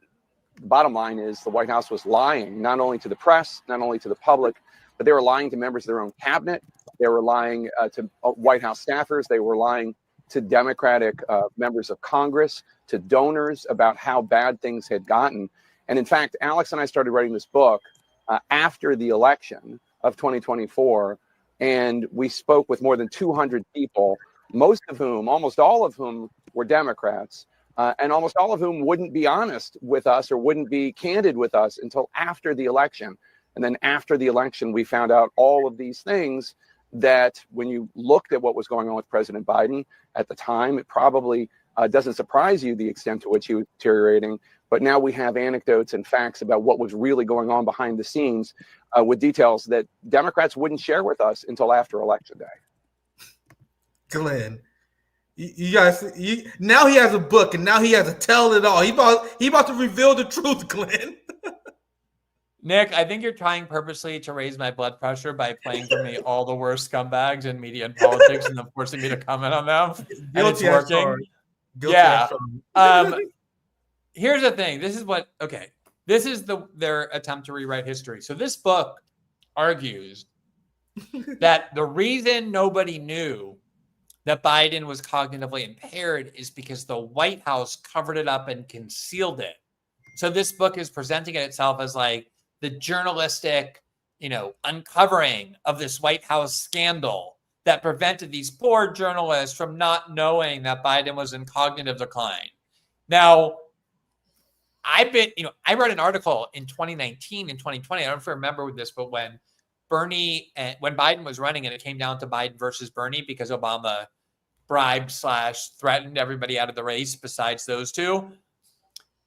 S10: the bottom line is the White House was lying, not only to the press, not only to the public, but they were lying to members of their own cabinet. They were lying to White House staffers. They were lying to Democratic members of Congress, to donors about how bad things had gotten. And in fact, Alex and I started writing this book after the election of 2024. And we spoke with more than 200 people, almost all of whom were Democrats, and almost all of whom wouldn't be honest with us or wouldn't be candid with us until after the election. And then after the election, we found out all of these things that when you looked at what was going on with President Biden at the time, it probably doesn't surprise you the extent to which he was deteriorating. But now we have anecdotes and facts about what was really going on behind the scenes with details that Democrats wouldn't share with us until after Election Day.
S6: Glenn, you guys, now he has a book and now he has to tell it all. He about to reveal the truth, Glenn.
S7: Nick, I think you're trying purposely to raise my blood pressure by playing for me all the worst scumbags in media and politics and then forcing me to comment on them. And it's working. Yeah. Here's the thing. This is their attempt to rewrite history. So this book argues that the reason nobody knew that Biden was cognitively impaired is because the White House covered it up and concealed it. So this book is presenting it itself as like the journalistic, uncovering of this White House scandal that prevented these poor journalists from not knowing that Biden was in cognitive decline. Now, I wrote an article in 2019 and 2020. I don't know if you remember this, but when Biden was running and it came down to Biden versus Bernie because Obama bribed/threatened everybody out of the race besides those two.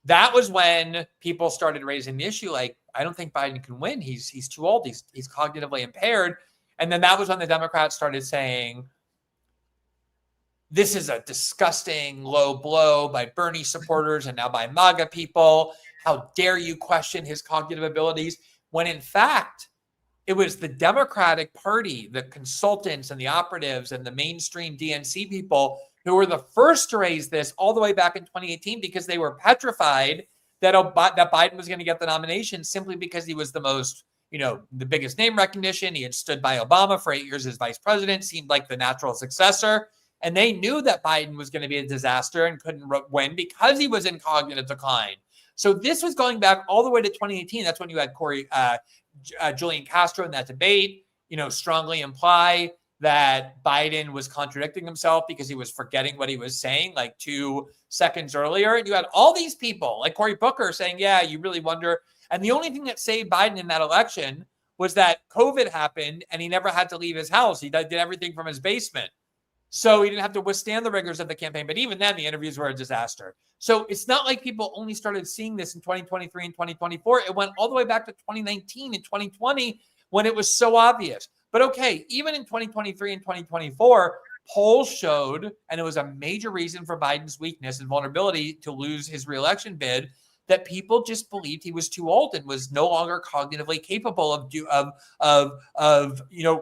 S7: That was when people started raising the issue. Like, I don't think Biden can win. He's too old. He's cognitively impaired. And then that was when the Democrats started saying, this is a disgusting low blow by Bernie supporters and now by MAGA people. How dare you question his cognitive abilities? When in fact, it was the Democratic Party, the consultants and the operatives and the mainstream DNC people who were the first to raise this all the way back in 2018 because they were petrified that Biden was going to get the nomination simply because he was the most, the biggest name recognition. He had stood by Obama for 8 years as vice president, seemed like the natural successor. And they knew that Biden was going to be a disaster and couldn't win because he was in cognitive decline. So this was going back all the way to 2018. That's when you had Julian Castro in that debate, strongly imply that Biden was contradicting himself because he was forgetting what he was saying like 2 seconds earlier. And you had all these people like Cory Booker saying, yeah, you really wonder. And the only thing that saved Biden in that election was that COVID happened and he never had to leave his house. He did everything from his basement. So he didn't have to withstand the rigors of the campaign. But even then, the interviews were a disaster. So it's not like people only started seeing this in 2023 and 2024. It went all the way back to 2019 and 2020 when it was so obvious. But okay, even in 2023 and 2024, polls showed, and it was a major reason for Biden's weakness and vulnerability to lose his reelection bid, that people just believed he was too old and was no longer cognitively capable of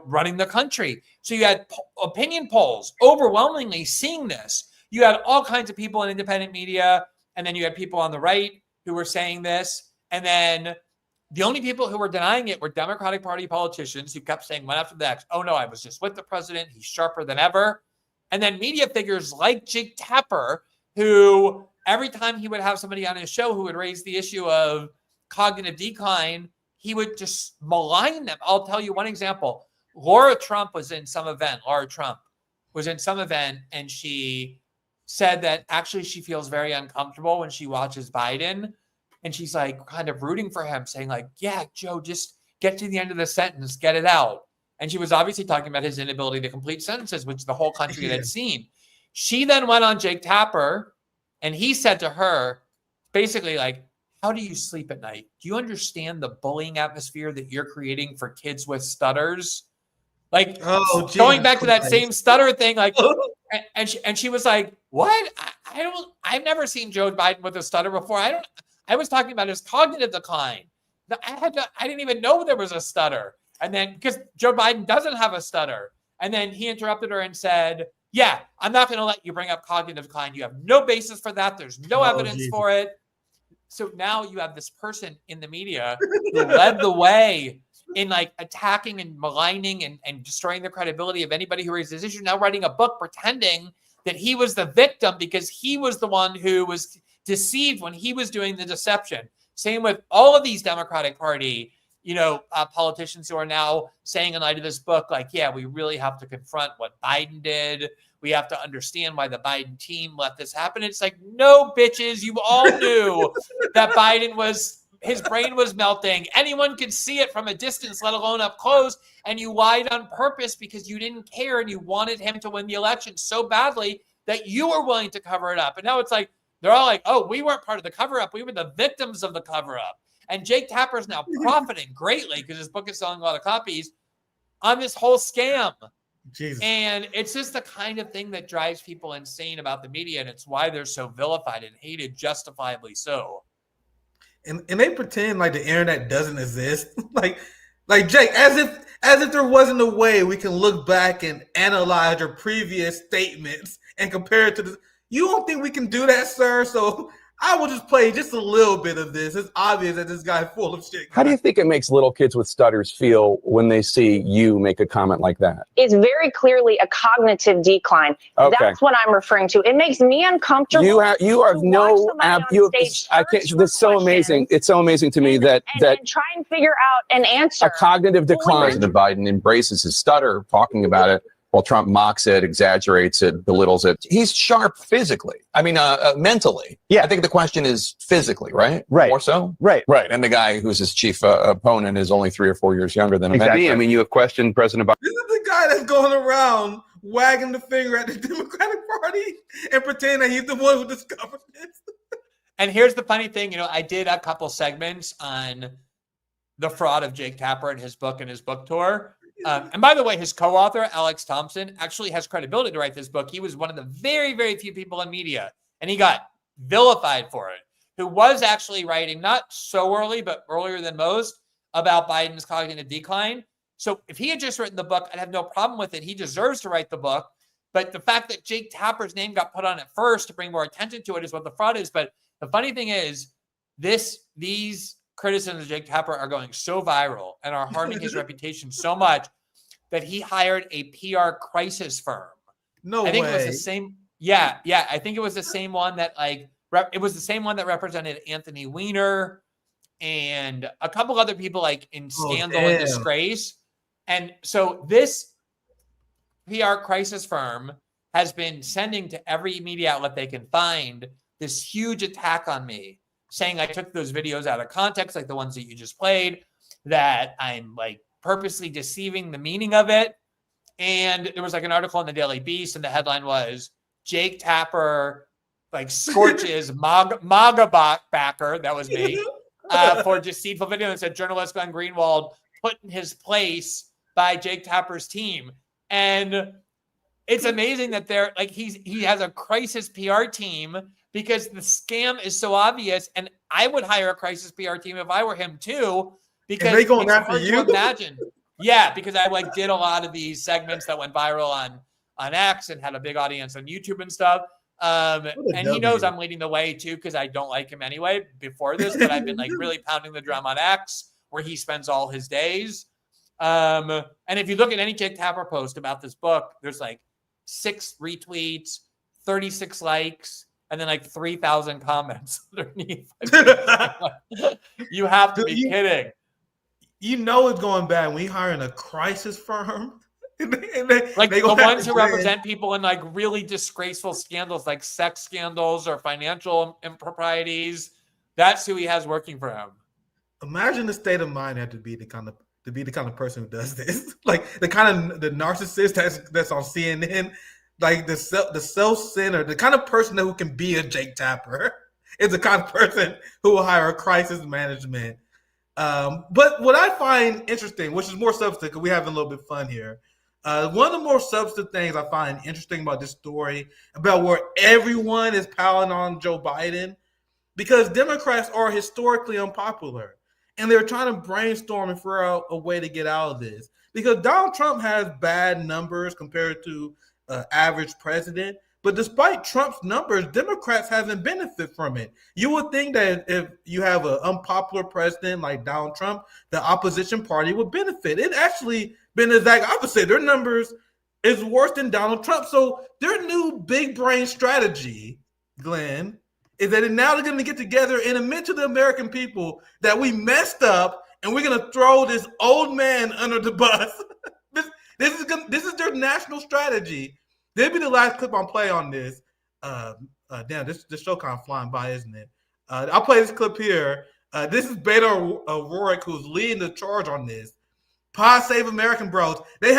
S7: running the country. So you had opinion polls overwhelmingly seeing this. You had all kinds of people in independent media, and then you had people on the right who were saying this. And then the only people who were denying it were Democratic Party politicians who kept saying one after the next, oh no, I was just with the president. He's sharper than ever. And then media figures like Jake Tapper, who every time he would have somebody on his show who would raise the issue of cognitive decline, he would just malign them. I'll tell you one example. Laura Trump was in some event and she said that actually she feels very uncomfortable when she watches Biden. And she's like kind of rooting for him, saying like, yeah, Joe, just get to the end of the sentence, get it out. And she was obviously talking about his inability to complete sentences, which the whole country had seen. She then went on Jake Tapper and he said to her, basically like, how do you sleep at night? Do you understand the bullying atmosphere that you're creating for kids with stutters? Like, going back to that same stutter thing, like, and she was like, what? I've never seen Joe Biden with a stutter before. I was talking about his cognitive decline. I didn't even know there was a stutter. And then, because Joe Biden doesn't have a stutter. And then he interrupted her and said, yeah, I'm not going to let you bring up cognitive decline. You have no basis for that. There's no evidence for it. So now you have this person in the media who led the way in like attacking and maligning and destroying the credibility of anybody who raises this issue, now writing a book pretending that he was the victim because he was the one who was deceived when he was doing the deception. Same with all of these Democratic Party, politicians who are now saying in light of this book, like, yeah, we really have to confront what Biden did. We have to understand why the Biden team let this happen. It's like, no, bitches, you all knew that his brain was melting. Anyone could see it from a distance, let alone up close. And you lied on purpose because you didn't care and you wanted him to win the election so badly that you were willing to cover it up. And now it's like, they're all like, oh, we weren't part of the cover up. We were the victims of the cover up. And Jake Tapper is now profiting greatly because his book is selling a lot of copies on this whole scam. Jesus. And it's just the kind of thing that drives people insane about the media. And it's why they're so vilified and hated, justifiably so.
S6: And they pretend like the internet doesn't exist. like Jake, as if there wasn't a way we can look back and analyze your previous statements and compare it to the. You don't think we can do that, sir? So I will just play just a little bit of this. It's obvious that this guy's full of shit.
S11: How do you think it makes little kids with stutters feel when they see you make a comment like that?
S12: It's very clearly a cognitive decline.
S11: Okay.
S12: That's what I'm referring to. It makes me uncomfortable.
S11: You have no. I can't. That's so amazing. It's so amazing to me that
S12: try and figure out an answer.
S11: A cognitive decline.
S13: President Biden embraces his stutter, talking about it, while Trump mocks it, exaggerates it, belittles it. He's sharp physically. I mean, mentally. Yeah. I think the question is physically, right?
S11: Right.
S13: More so?
S11: Right.
S13: Right. And the guy who's his chief opponent is only 3 or 4 years younger than him.
S11: Exactly.
S13: I mean, you have questioned President Biden.
S6: This is the guy that's going around wagging the finger at the Democratic Party and pretending that he's the one who discovered this.
S7: And here's the funny thing, I did a couple segments on the fraud of Jake Tapper and his book tour. And by the way, his co-author, Alex Thompson, actually has credibility to write this book. He was one of the very, very few people in media, and he got vilified for it, who was actually writing, not so early, but earlier than most, about Biden's cognitive decline. So if he had just written the book, I'd have no problem with it. He deserves to write the book. But the fact that Jake Tapper's name got put on it first to bring more attention to it is what the fraud is. But the funny thing is, these criticisms of Jake Tapper are going so viral and are harming his reputation so much that he hired a PR crisis firm.
S6: No way.
S7: I think it was the same. Yeah. I think it was the same one that it was the same one that represented Anthony Weiner and a couple other people like in scandal and disgrace. And so this PR crisis firm has been sending to every media outlet they can find this huge attack on me, saying I took those videos out of context, like the ones that you just played, that I'm like purposely deceiving the meaning of it. And there was like an article in the Daily Beast, and the headline was Jake Tapper like scorches MAGA backer, that was me, for deceitful video. And said journalist Glenn Greenwald put in his place by Jake Tapper's team. And it's amazing that he has a crisis PR team because the scam is so obvious. And I would hire a crisis PR team if I were him too, because
S6: they going
S7: it's
S6: after
S7: hard
S6: you?
S7: to imagine. Yeah, because I did a lot of these segments that went viral on X and had a big audience on YouTube and stuff. And he knows I'm leading the way too, because I don't like him anyway before this, but I've been really pounding the drum on X where he spends all his days. And if you look at any Jake Tapper post about this book, there's 6 retweets, 36 likes, and then 3,000 comments underneath. You have to be kidding.
S6: You know it's going bad when you hiring a crisis firm.
S7: The ones who represent people in really disgraceful scandals, like sex scandals or financial improprieties. That's who he has working for him.
S6: Imagine the state of mind had to be the kind of person who does this. The kind of the narcissist that's on CNN, the self-centered, the kind of person who can be a Jake Tapper. is the kind of person who will hire a crisis management. But what I find interesting, which is more substantive, because we're having a little bit of fun here. One of the more substantive things I find interesting about this story, about where everyone is piling on Joe Biden, because Democrats are historically unpopular, and they're trying to brainstorm and figure out a way to get out of this. Because Donald Trump has bad numbers compared to average president, but despite Trump's numbers, Democrats haven't benefited from it. You would think that if you have an unpopular president like Donald Trump, the opposition party would benefit. It actually been the exact opposite. Their numbers is worse than Donald Trump. So their new big brain strategy, Glenn, is that now they're going to get together and admit to the American people that we messed up and we're going to throw this old man under the bus. This is their national strategy. This will be the last clip I'll play on this. Damn, this show kind of flying by, isn't it? I'll play this clip here. This is Beto O'Rourke, who's leading the charge on this. Pod Save American Bros. They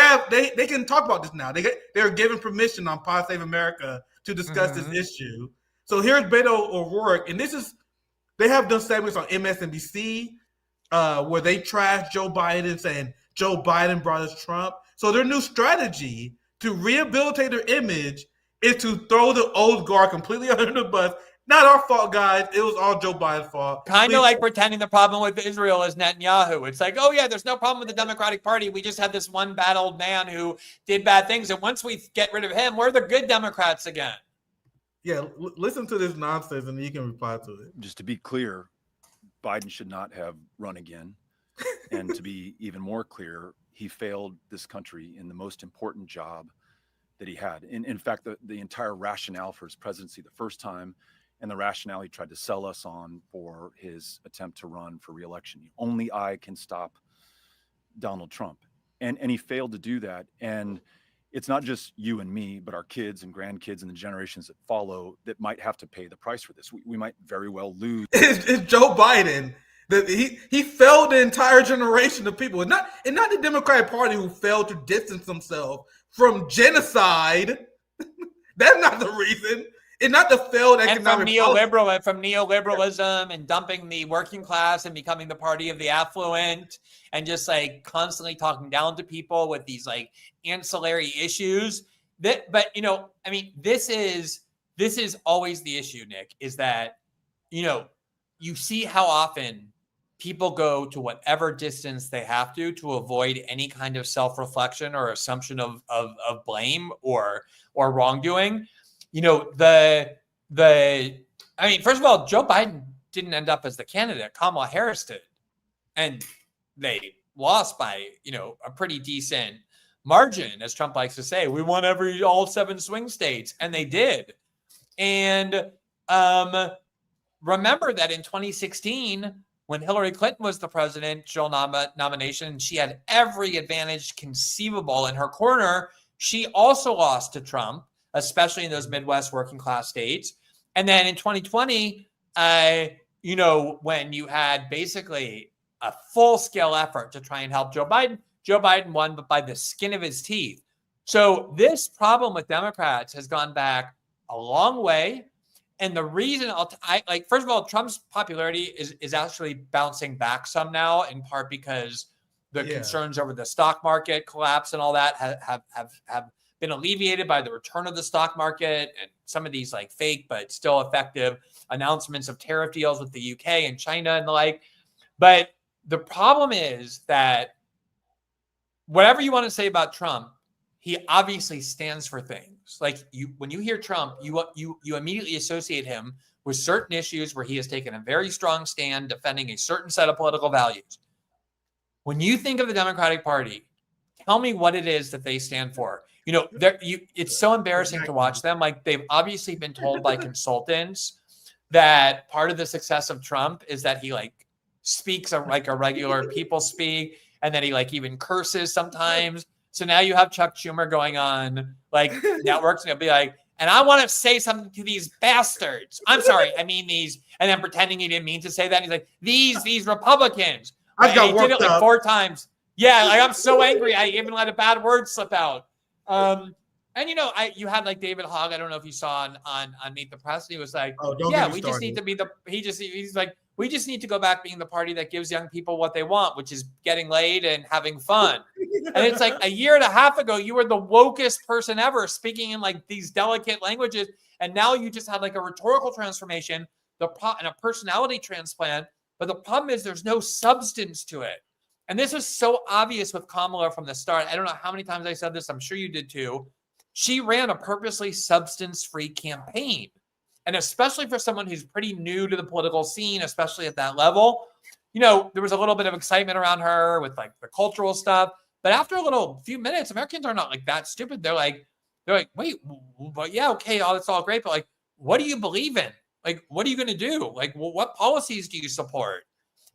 S6: can talk about this now. They're given permission on Pod Save America to discuss this issue. So here's Beto O'Rourke, and they have done segments on MSNBC where they trash Joe Biden, saying Joe Biden brought us Trump. So their new strategy to rehabilitate their image is to throw the old guard completely under the bus. Not our fault, guys. It was all Joe Biden's fault.
S7: Kind of like pretending the problem with Israel is Netanyahu. It's like, oh, yeah, there's no problem with the Democratic Party. We just had this one bad old man who did bad things. And once we get rid of him, we're the good Democrats again.
S6: Yeah, listen to this nonsense and you can reply to it.
S14: Just to be clear, Biden should not have run again. And to be even more clear, he failed this country in the most important job that he had. In fact, the entire rationale for his presidency the first time and the rationale he tried to sell us on for his attempt to run for re-election. Only I can stop Donald Trump. And he failed to do that. And it's not just you and me, but our kids and grandkids and the generations that follow that might have to pay the price for this. We might very well lose.
S6: It's Joe Biden. He failed the entire generation of people. It's not the Democratic Party who failed to distance themselves from genocide. That's not the reason. It's not the failed economic
S7: and from neoliberalism and dumping the working class and becoming the party of the affluent and just like constantly talking down to people with these like ancillary issues. But this is always the issue, Nick, is that, you see how often people go to whatever distance they have to avoid any kind of self-reflection or assumption of blame or wrongdoing. First of all, Joe Biden didn't end up as the candidate. Kamala Harris did. And they lost by, a pretty decent margin, as Trump likes to say. We won all 7 swing states. And they did. And remember that in 2016, when Hillary Clinton was the presidential nomination, she had every advantage conceivable in her corner. She also lost to Trump, especially in those Midwest working class states. And then in 2020, when you had basically a full-scale effort to try and help Joe Biden won, but by the skin of his teeth. So this problem with Democrats has gone back a long way. And the reason first of all, Trump's popularity is actually bouncing back some now, in part because the concerns over the stock market collapse and all that have been alleviated by the return of the stock market and some of these like fake but still effective announcements of tariff deals with the UK and China and the like. But the problem is that whatever you want to say about Trump, he obviously stands for things. Like when you hear Trump, you immediately associate him with certain issues where he has taken a very strong stand defending a certain set of political values. When you think of the Democratic Party, tell me what it is that they stand for. It's so embarrassing to watch them. Like they've obviously been told by consultants that part of the success of Trump is that he like speaks like a regular people speak, and then he like even curses sometimes. So now you have Chuck Schumer going on like networks and he'll be like, and I want to say something to these bastards. I'm sorry, I mean these, and then pretending he didn't mean to say that. And he's like, these Republicans.
S6: I got
S7: he did it like
S6: up.
S7: 4 times. Yeah, like I'm so angry. I even let a bad word slip out. And you had like David Hogg. I don't know if you saw on Meet the Press. He was like,
S6: Oh, don't
S7: "Yeah,
S6: get me
S7: we just need to be the." He's like, "We just need to go back being the party that gives young people what they want, which is getting laid and having fun." And it's like a year and a half ago, you were the wokest person ever, speaking in like these delicate languages, and now you just had like a rhetorical transformation, and a personality transplant. But the problem is there's no substance to it. And this was so obvious with Kamala from the start. I don't know how many times I said this. I'm sure you did too. She ran a purposely substance-free campaign. And especially for someone who's pretty new to the political scene, especially at that level, there was a little bit of excitement around her with like the cultural stuff. But after a few minutes, Americans are not like that stupid. They're like, wait, but yeah, okay, that's all great. But like, what do you believe in? Like, what are you going to do? Like, what policies do you support?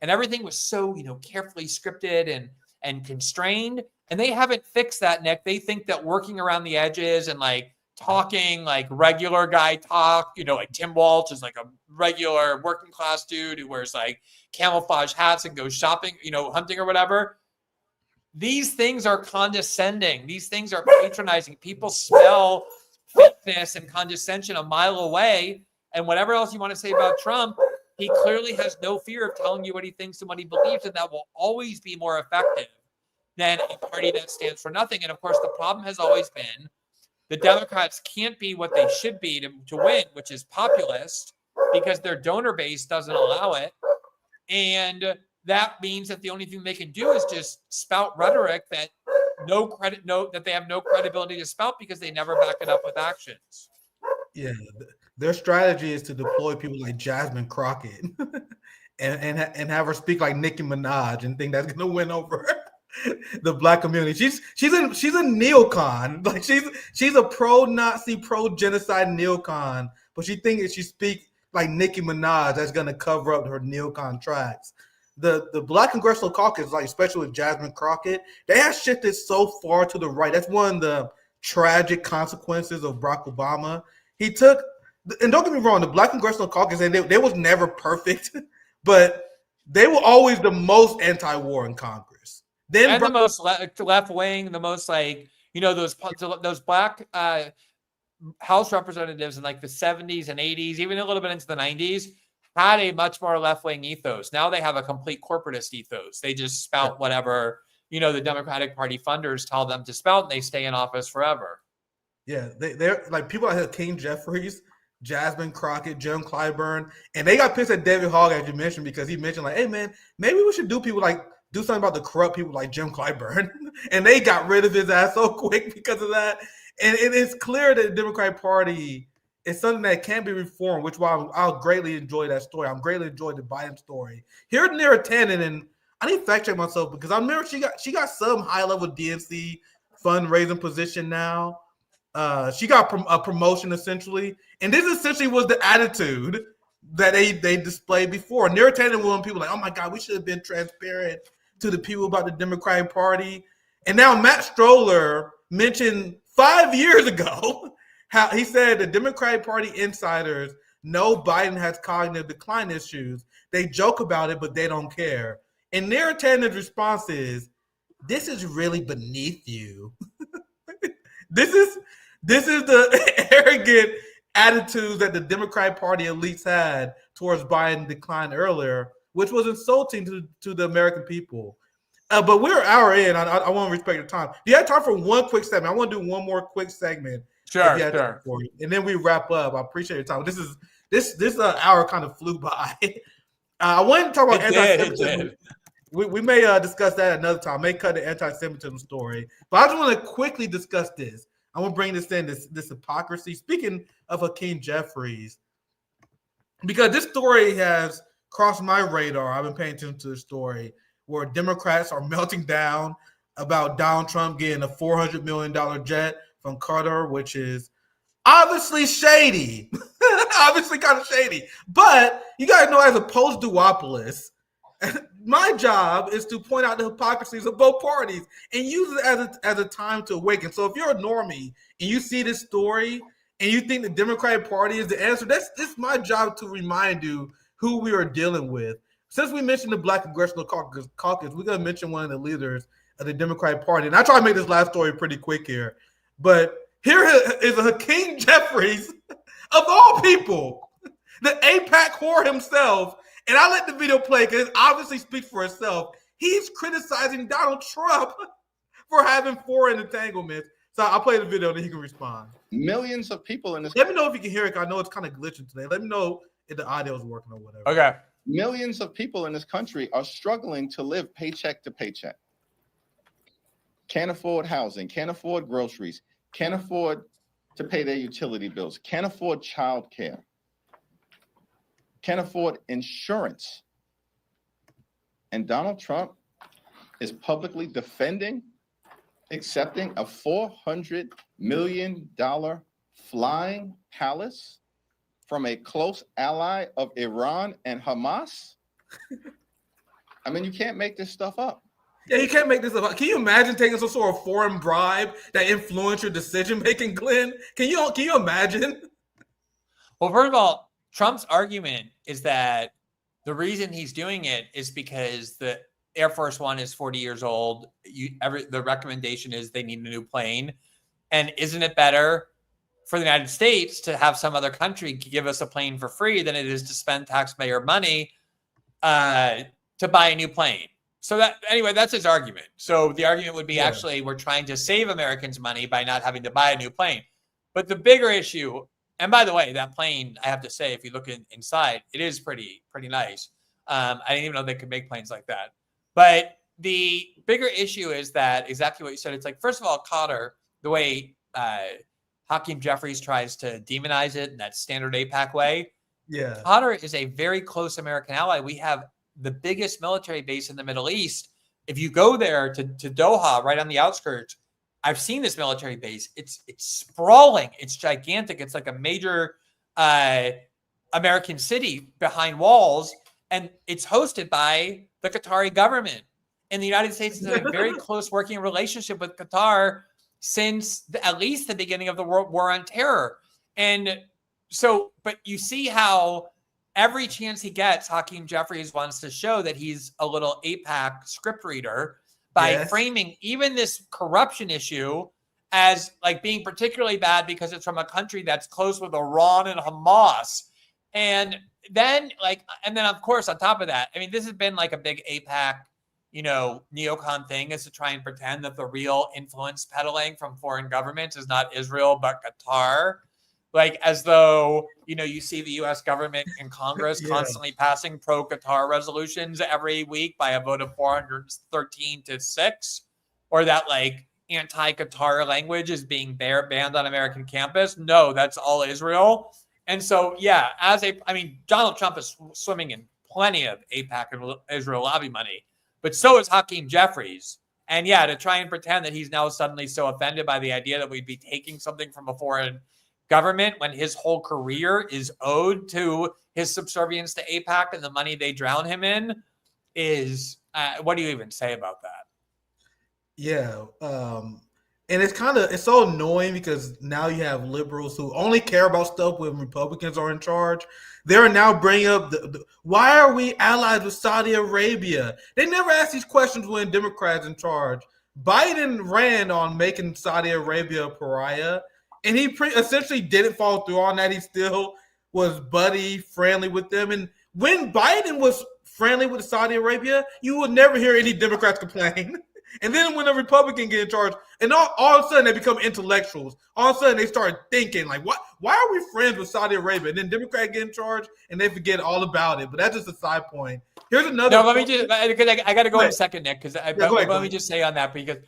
S7: And everything was so, carefully scripted and constrained. And they haven't fixed that, Nick. They think that working around the edges and like talking like regular guy talk, like Tim Walsh is like a regular working class dude who wears like camouflage hats and goes shopping, hunting or whatever. These things are condescending. These things are patronizing. People smell fakeness and condescension a mile away. And whatever else you want to say about Trump, he clearly has no fear of telling you what he thinks and what he believes, and that will always be more effective than a party that stands for nothing. And of course, the problem has always been the Democrats can't be what they should be to win, which is populist, because their donor base doesn't allow it. And that means that the only thing they can do is just spout rhetoric that that they have no credibility to spout because they never back it up with actions.
S6: Yeah, their strategy is to deploy people like Jasmine Crockett and have her speak like Nicki Minaj and think that's going to win over the Black community. She's a neocon. Like she's a pro-Nazi, pro-genocide neocon, but she thinks if she speaks like Nicki Minaj, that's going to cover up her neocon tracks. The Black Congressional Caucus, like especially with Jasmine Crockett, they have shifted so far to the right. That's one of the tragic consequences of Barack Obama. He took, and don't get me wrong, the Black Congressional Caucus, they was never perfect, but they were always the most anti-war in Congress. Then
S7: the most left wing, the most like those Black House representatives in like the 70s and 80s, even a little bit into the 90s, had a much more left wing ethos. Now they have a complete corporatist ethos. They just spout whatever the Democratic Party funders tell them to spout, and they stay in office forever.
S6: Yeah, they're like people like Hakeem Jeffries, Jasmine Crockett, Jim Clyburn, and they got pissed at David Hogg, as you mentioned, because he mentioned like, hey man, maybe we should do something about the corrupt people like Jim Clyburn. And they got rid of his ass so quick because of that. And it is clear that the Democratic Party is something that can be reformed, which I'll greatly enjoy that story. I'm greatly enjoying the Biden story. Here near Tannen, and I need to fact check myself because I remember she got some high level DNC fundraising position now. She got a promotion essentially, and this essentially was the attitude that they displayed before. Near Tannen was people like, oh my God, we should have been transparent to the people about the Democratic Party. And now Matt Stroller mentioned 5 years ago how he said the Democratic Party insiders know Biden has cognitive decline issues. They joke about it, but they don't care. And Near Tannen's response is, this is really beneath you. This is the arrogant attitudes that the Democratic Party elites had towards Biden decline earlier, which was insulting to the American people. But we're an hour in. I want to respect your time. Do you have time for one quick segment? I want to do one more quick segment.
S7: Sure.
S6: And then we wrap up. I appreciate your time. This hour kind of flew by. I wanted to talk about anti-Semitism. We may discuss that another time. May cut the anti-Semitism story. But I just want to quickly discuss this. I want to bring this in, this hypocrisy. Speaking of Hakeem Jeffries, because this story has crossed my radar. I've been paying attention to the story where Democrats are melting down about Donald Trump getting a $400 million jet from Qatar, which is obviously shady. Obviously kind of shady. But you got to know, as a post-duopolist, my job is to point out the hypocrisies of both parties and use it as a time to awaken. So if you're a normie and you see this story and you think the Democratic Party is the answer, it's my job to remind you who we are dealing with. Since we mentioned the Black Congressional Caucus, we're going to mention one of the leaders of the Democratic Party. And I try to make this last story pretty quick here. But Here is Hakeem Jeffries, of all people, the AIPAC whore himself, and I let the video play because it obviously speaks for itself. He's criticizing Donald Trump for having foreign entanglements. So I'll play the video, then he can respond.
S15: Millions of people in this.
S6: Let me know if you can hear it. I know it's kind of glitching today. Let me know if the audio is working or whatever.
S7: Okay.
S15: Millions of people in this country are struggling to live paycheck to paycheck. Can't afford housing, can't afford groceries, can't afford to pay their utility bills, can't afford childcare, can't afford insurance. And Donald Trump is publicly defending accepting a $400 million flying palace from a close ally of Iran and Hamas. I mean, you can't make this stuff up.
S6: Yeah, you can't make this up. Can you imagine taking some sort of foreign bribe that influenced your decision making, Glenn? Can you imagine?
S7: Well, first of all, Trump's argument is that the reason he's doing it is because the Air Force One is 40 years old. The recommendation is they need a new plane. And isn't it better for the United States to have some other country give us a plane for free than it is to spend taxpayer money to buy a new plane? So that's his argument. So the argument would be actually we're trying to save Americans money by not having to buy a new plane. But the bigger issue, and by the way, that plane, I have to say, if you look inside, it is pretty nice. I didn't even know they could make planes like that. But the bigger issue is that exactly what you said. It's like, first of all, Qatar, the way Hakeem Jeffries tries to demonize it in that standard AIPAC way.
S6: Yeah.
S7: Qatar is a very close American ally. We have the biggest military base in the Middle East. If you go there to Doha, right on the outskirts, I've seen this military base. It's sprawling. It's gigantic. It's like a major American city behind walls. And it's hosted by the Qatari government. And the United States has a very close working relationship with Qatar since at least the beginning of the war on terror. And so, but you see how every chance he gets, Hakeem Jeffries wants to show that he's a little AIPAC script reader by framing even this corruption issue as like being particularly bad because it's from a country that's close with Iran and Hamas. And then of course, on top of that, I mean, this has been like a big AIPAC, neocon thing, is to try and pretend that the real influence peddling from foreign governments is not Israel, but Qatar. Like as though, you see the U.S. government and Congress constantly passing pro-Qatar resolutions every week by a vote of 413 to 6, or that like anti-Qatar language is being banned on American campus. No, that's all Israel. And so, Donald Trump is swimming in plenty of AIPAC and Israel lobby money, but so is Hakeem Jeffries. And to try and pretend that he's now suddenly so offended by the idea that we'd be taking something from a foreign government when his whole career is owed to his subservience to AIPAC and the money they drown him in is, what do you even say about that?
S6: Yeah. And it's so annoying because now you have liberals who only care about stuff when Republicans are in charge. They're now bringing up why are we allies with Saudi Arabia? They never ask these questions when Democrats in charge. Biden ran on making Saudi Arabia a pariah, and he essentially didn't follow through on that. He still was buddy friendly with them. And when Biden was friendly with Saudi Arabia, you would never hear any Democrats complain. And then when a Republican get in charge, and all of a sudden they become intellectuals. All of a sudden they start thinking like, "What? Why are we friends with Saudi Arabia?" And then Democrats get in charge, and they forget all about it. But that's just a side point. Here's another.
S7: No, let me just because I got to go in a second, Nick. Because let me just say on that, because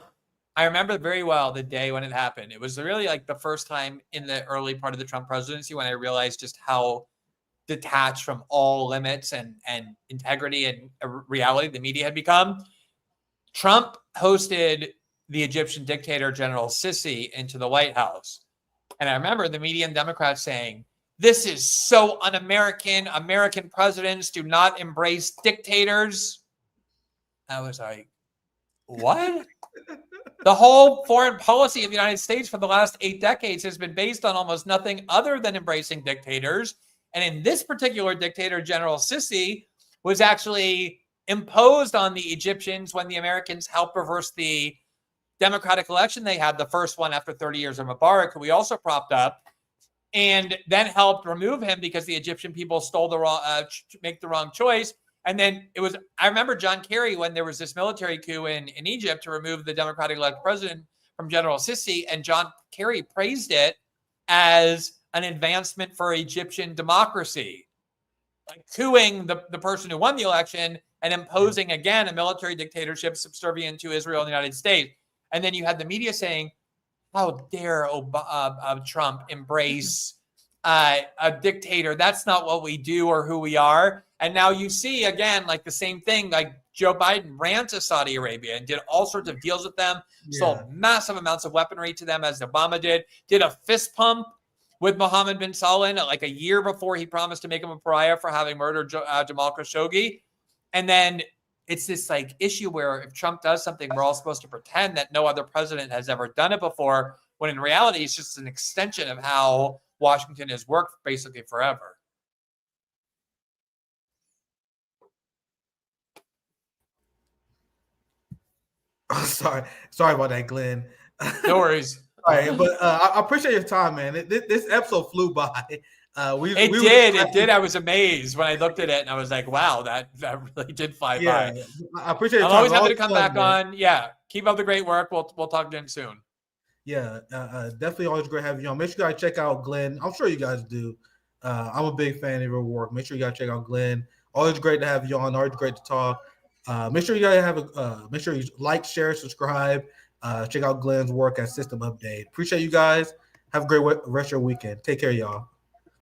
S7: I remember very well the day when it happened. It was really like the first time in the early part of the Trump presidency when I realized just how detached from all limits and integrity and reality the media had become. Trump hosted the Egyptian dictator, General Sisi, into the White House. And I remember the media and Democrats saying, "This is so un-American. American presidents do not embrace dictators." I was like, what? The whole foreign policy of the United States for the last 8 decades has been based on almost nothing other than embracing dictators. And in this particular dictator, General Sisi, was actually imposed on the Egyptians when the Americans helped reverse the democratic election they had, the first one after 30 years of Mubarak, who we also propped up, and then helped remove him because the Egyptian people stole the wrong, make the wrong choice. And then I remember John Kerry, when there was this military coup in Egypt to remove the democratic elected president from General Sisi, and John Kerry praised it as an advancement for Egyptian democracy, like coupping the person who won the election and imposing again a military dictatorship subservient to Israel and the United States. And then you had the media saying, how dare Trump embrace a dictator? That's not what we do or who we are. And now you see, again, like the same thing, like Joe Biden ran to Saudi Arabia and did all sorts of deals with them, sold massive amounts of weaponry to them, as Obama did a fist pump with Mohammed bin Salman like a year before he promised to make him a pariah for having murdered Jamal Khashoggi. And then it's this like issue where if Trump does something, we're all supposed to pretend that no other president has ever done it before, when in reality, it's just an extension of how Washington has worked basically forever.
S6: Oh, sorry about that, Glenn.
S7: No worries.
S6: All right, but I appreciate your time, man. This episode flew by.
S7: It did. I was amazed when I looked at it, and I was like, "Wow, that really did fly by."
S6: I appreciate your
S7: I'm
S6: time.
S7: always happy to come back on. Yeah, keep up the great work. We'll talk again soon.
S6: Yeah, definitely always great having you on. Make sure you guys check out Glenn. I'm sure you guys do. I'm a big fan of your work. Make sure you guys check out Glenn. Always great to have you on. Always great to talk. Make sure you guys make sure you like, share, subscribe. Check out Glenn's work at System Update. Appreciate you guys. Have a great rest of your weekend. Take care, y'all.